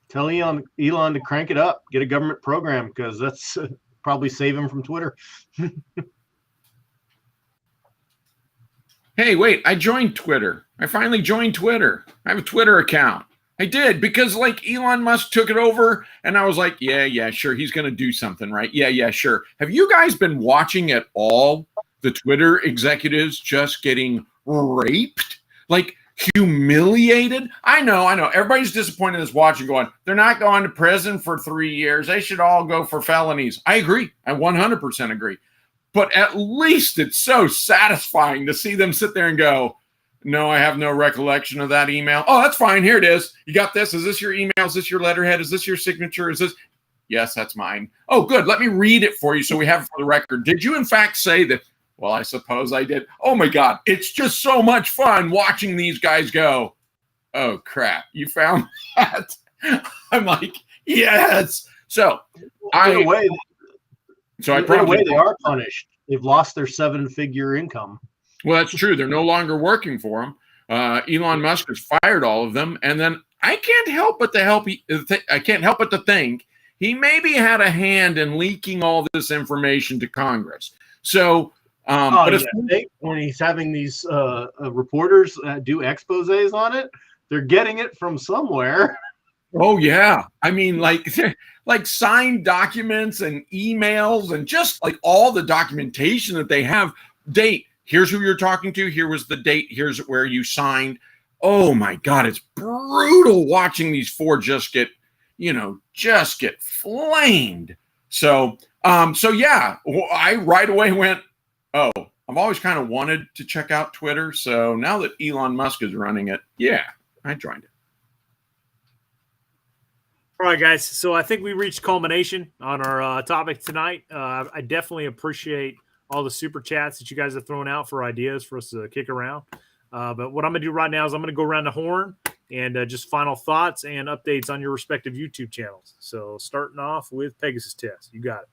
Tell Elon to crank it up, get a government program, because that's probably save him from Twitter. Hey, wait, I joined Twitter. I finally joined Twitter. I have a Twitter account. I did, because Elon Musk took it over, and I was like, yeah, sure, he's going to do something, right? Yeah, sure. Have you guys been watching at all the Twitter executives just getting raped? Humiliated? I know. Everybody's disappointed in this watching, going, they're not going to prison for 3 years. They should all go for felonies. I agree. I 100% agree. But at least it's so satisfying to see them sit there and go, no, I have no recollection of that email. Oh, that's fine. Here it is. You got this? Is this your email? Is this your letterhead? Is this your signature? Is this? Yes, that's mine. Oh, good. Let me read it for you so we have it for the record. Did you in fact say that? Well, I suppose I did. Oh my God. It's just so much fun watching these guys go, oh crap, you found that? I'm like, yes. So in a way, they are punished. They've lost their 7-figure income. Well, that's true. They're no longer working for him. Elon Musk has fired all of them, and then I can't help but to think he maybe had a hand in leaking all this information to Congress. So, when he's having these reporters do exposés on it, they're getting it from somewhere. Oh yeah. I mean, like like signed documents and emails and just like all the documentation that they have. Date. Here's who you're talking to. Here was the date. Here's where you signed. Oh my God, it's brutal watching these four just get, just get flamed. So, so yeah, I right away went, oh, I've always kind of wanted to check out Twitter. So now that Elon Musk is running it, yeah, I joined it. All right, guys. So I think we reached culmination on our topic tonight. I definitely appreciate all the super chats that you guys have thrown out for ideas for us to kick around. But what I'm going to do right now is I'm going to go around the horn and just final thoughts and updates on your respective YouTube channels. So starting off with Pegasus Test. You got it.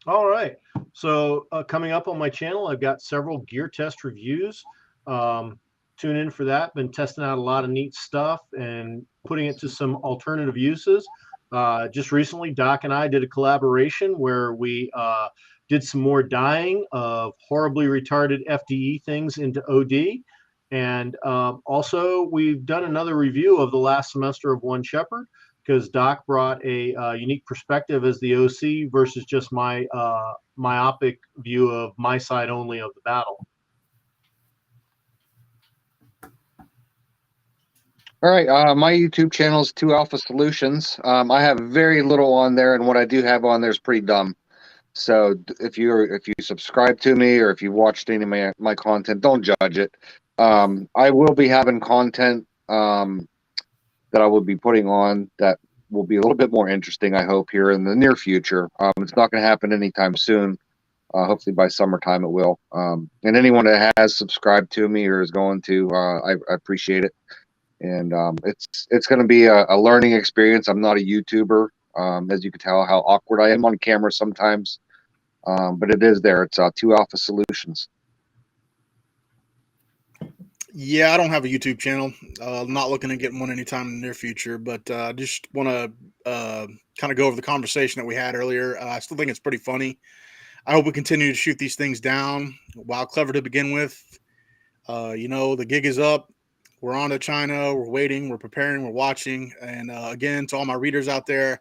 All right. So coming up on my channel, I've got several gear test reviews. Tune in for that. Been testing out a lot of neat stuff and putting it to some alternative uses. Just recently, Doc and I did a collaboration where we did some more dyeing of horribly retarded FDE things into OD. And also, we've done another review of the last semester of One Shepherd, because Doc brought a unique perspective as the OC versus just my myopic view of my side only of the battle. All right, my YouTube channel is 2 Alpha Solutions. I have very little on there, and what I do have on there is pretty dumb. So if you subscribe to me or if you watched any of my content, don't judge it. I will be having content that I will be putting on that will be a little bit more interesting, I hope, here in the near future. It's not going to happen anytime soon. Hopefully by summertime it will. And anyone that has subscribed to me or is going to, I appreciate it. And it's going to be a learning experience. I'm not a YouTuber, as you can tell how awkward I am on camera sometimes. But it is there. It's 2 Alpha Solutions. Yeah, I don't have a YouTube channel. I'm not looking to get one anytime in the near future, but just want to kind of go over the conversation that we had earlier. I still think it's pretty funny. I hope we continue to shoot these things down. While clever to begin with, the gig is up. We're on to China. We're waiting. We're preparing. We're watching. And again, to all my readers out there,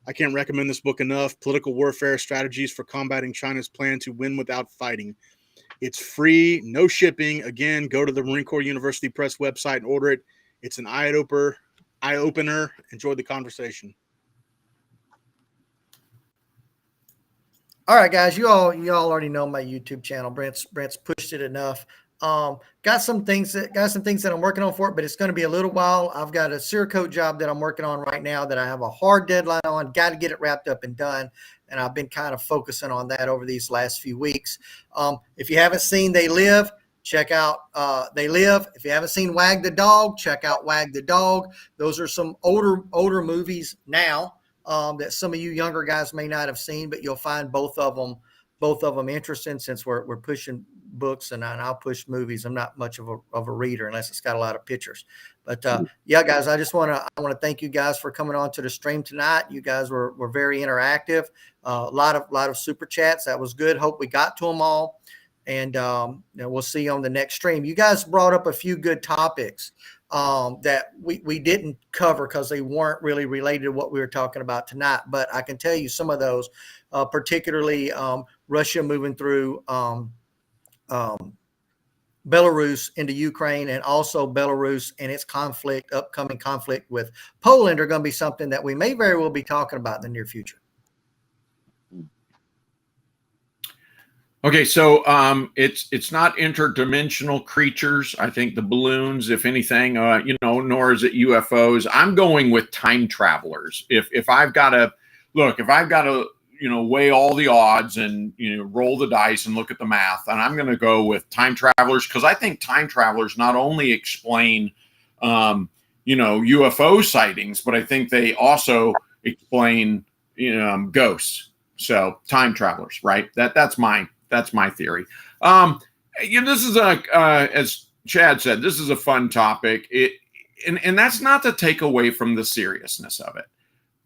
I can't recommend this book enough. Political Warfare Strategies for Combating China's Plan to Win Without Fighting. It's free, no shipping. Again, go to the Marine Corps University Press website and order it. It's an eye-opener. Enjoy the conversation. All right, guys, you all already know my YouTube channel. Brent's pushed it enough. Got some things that I'm working on for it, but it's going to be a little while. I've got a Cerakote job that I'm working on right now that I have a hard deadline on. Got to get it wrapped up and done. And I've been kind of focusing on that over these last few weeks. If you haven't seen They Live, check out They Live. If you haven't seen Wag the Dog, check out Wag the Dog. Those are some older movies now that some of you younger guys may not have seen, but you'll find both of them interesting, since we're pushing books and I'll push movies. I'm not much of a reader unless it's got a lot of pictures. But yeah, guys, I want to thank you guys for coming on to the stream tonight. You guys were very interactive. A lot of super chats. That was good. Hope we got to them all. And we'll see you on the next stream. You guys brought up a few good topics that we didn't cover because they weren't really related to what we were talking about tonight. But I can tell you some of those, particularly Russia moving through Belarus into Ukraine, and also Belarus and its upcoming conflict with Poland are going to be something that we may very well be talking about in the near future. Okay, so it's not interdimensional creatures. I think the balloons, if anything, nor is it UFOs. I'm going with time travelers. If I've got to weigh all the odds and roll the dice and look at the math, and I'm going to go with time travelers, because I think time travelers not only explain UFO sightings, but I think they also explain ghosts. So time travelers, right? That's my theory. This is as Chad said, this is a fun topic. And that's not to take away from the seriousness of it.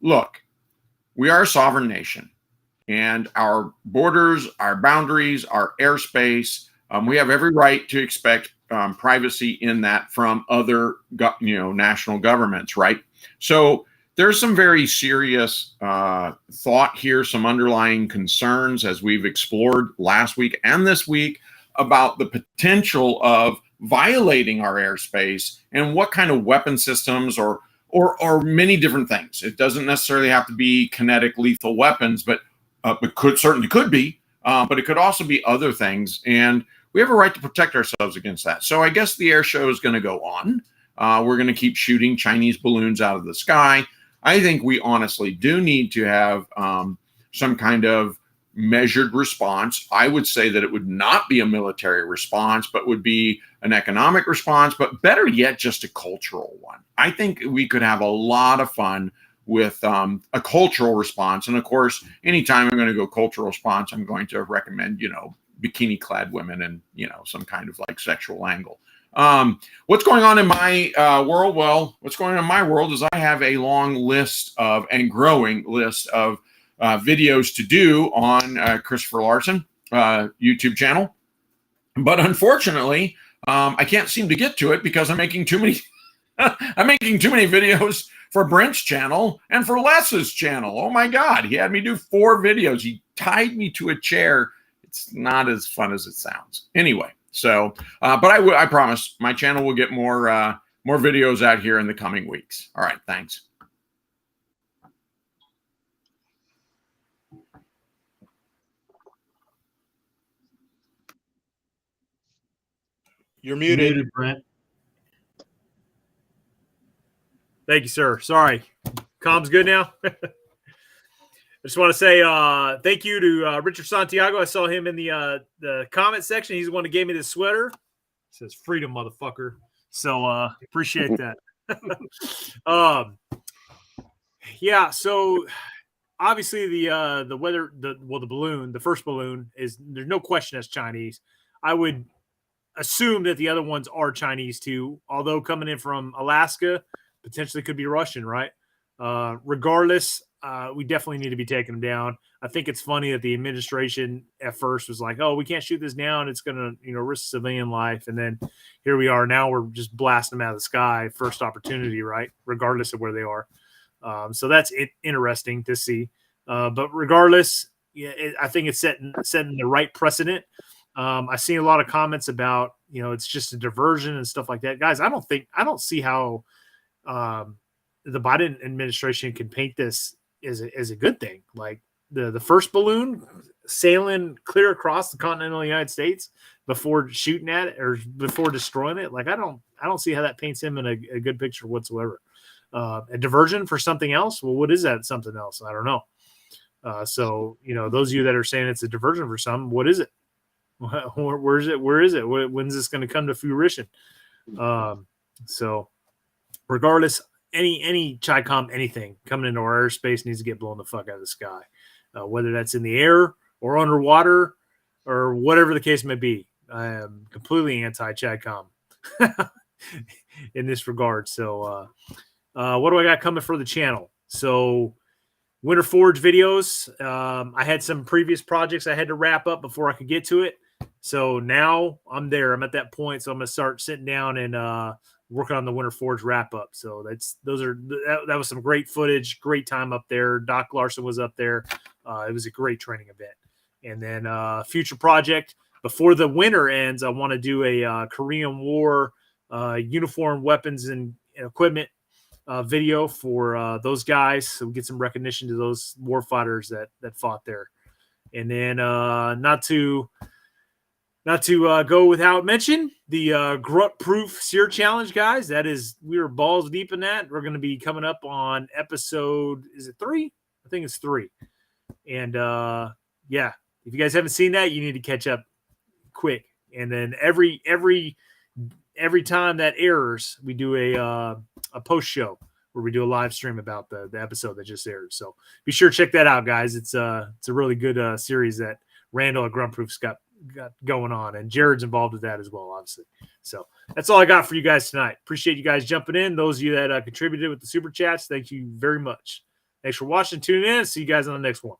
Look, we are a sovereign nation, and our borders, our boundaries, our airspace, we have every right to expect privacy in that from other, national governments, right? So there's some very serious thought here, some underlying concerns as we've explored last week and this week about the potential of violating our airspace and what kind of weapon systems or many different things. It doesn't necessarily have to be kinetic lethal weapons, but certainly could be, but it could also be other things. And we have a right to protect ourselves against that. So I guess the air show is going to go on. We're going to keep shooting Chinese balloons out of the sky. I think we honestly do need to have some kind of measured response. I would say that it would not be a military response, but would be an economic response, but better yet, just a cultural one. I think we could have a lot of fun with a cultural response. And of course, anytime I'm going to go cultural response, I'm going to recommend, bikini clad women and, some kind of like sexual angle. What's going on in my world? Well, what's going on in my world is I have a long list and growing list of videos to do on Christopher Larson YouTube channel. But unfortunately, I can't seem to get to it because I'm making too many I'm making too many videos for Brent's channel and for Les's channel. Oh my God, he had me do 4 videos. He tied me to a chair. It's not as fun as it sounds. Anyway, so but I promise my channel will get more videos out here in the coming weeks. All right, thanks. You're muted. Brent. Thank you, sir. Sorry. Comms good now? I just want to say thank you to Richard Santiago. I saw him in the comment section. He's the one that gave me this sweater. It says freedom, motherfucker. So appreciate that. Yeah, so obviously the weather, the balloon, the first balloon there's no question that's Chinese. I would assume that the other ones are Chinese too, although coming in from Alaska, potentially could be Russian, right? Regardless, we definitely need to be taking them down. I think it's funny that the administration at first was like, oh, we can't shoot this down. It's going to, risk civilian life. And then here we are. Now we're just blasting them out of the sky. First opportunity, right? Regardless of where they are. So that's interesting to see. But regardless, I think it's setting the right precedent. I've seen a lot of comments about, it's just a diversion and stuff like that. Guys, I don't see how the Biden administration can paint this as a good thing. Like the first balloon sailing clear across the continental United States before shooting at it or before destroying it. Like I don't see how that paints him in a good picture whatsoever. A diversion for something else. Well, what is that something else? I don't know. So those of you that are saying it's a diversion for some, what is it? Where is it? Where is it? When's this going to come to fruition? So regardless, any Chi-Com, anything coming into our airspace needs to get blown the fuck out of the sky, whether that's in the air or underwater or whatever the case may be. I am completely anti-Chi-Com in this regard. So what do I got coming for the channel? So Winter Forge videos. I had some previous projects I had to wrap up before I could get to it. So now I'm there. I'm at that point. So I'm going to start sitting down and working on the Winter Forge wrap up. So that was some great footage, great time up there. Doc Larson was up there. It was a great training event. And then future project before the winter ends, I want to do a Korean War uniform weapons and equipment video for those guys. So we get some recognition to those war fighters that fought there. And then not to go without mention, the grunt proof sear challenge, guys. We were balls deep in that. We're going to be coming up on episode, is it 3? I think it's 3. And yeah, if you guys haven't seen that, you need to catch up quick. And then every time that airs, we do a post show where we do a live stream about the episode that just aired. So be sure to check that out, guys. It's a really good series that Randall at Grunt Proof's got going on, and Jared's involved with that as well, obviously. So that's all I got for you guys tonight. Appreciate you guys jumping in. Those of you that contributed with the super chats, thank you very much. Thanks for watching, tuning in. See you guys on the next one.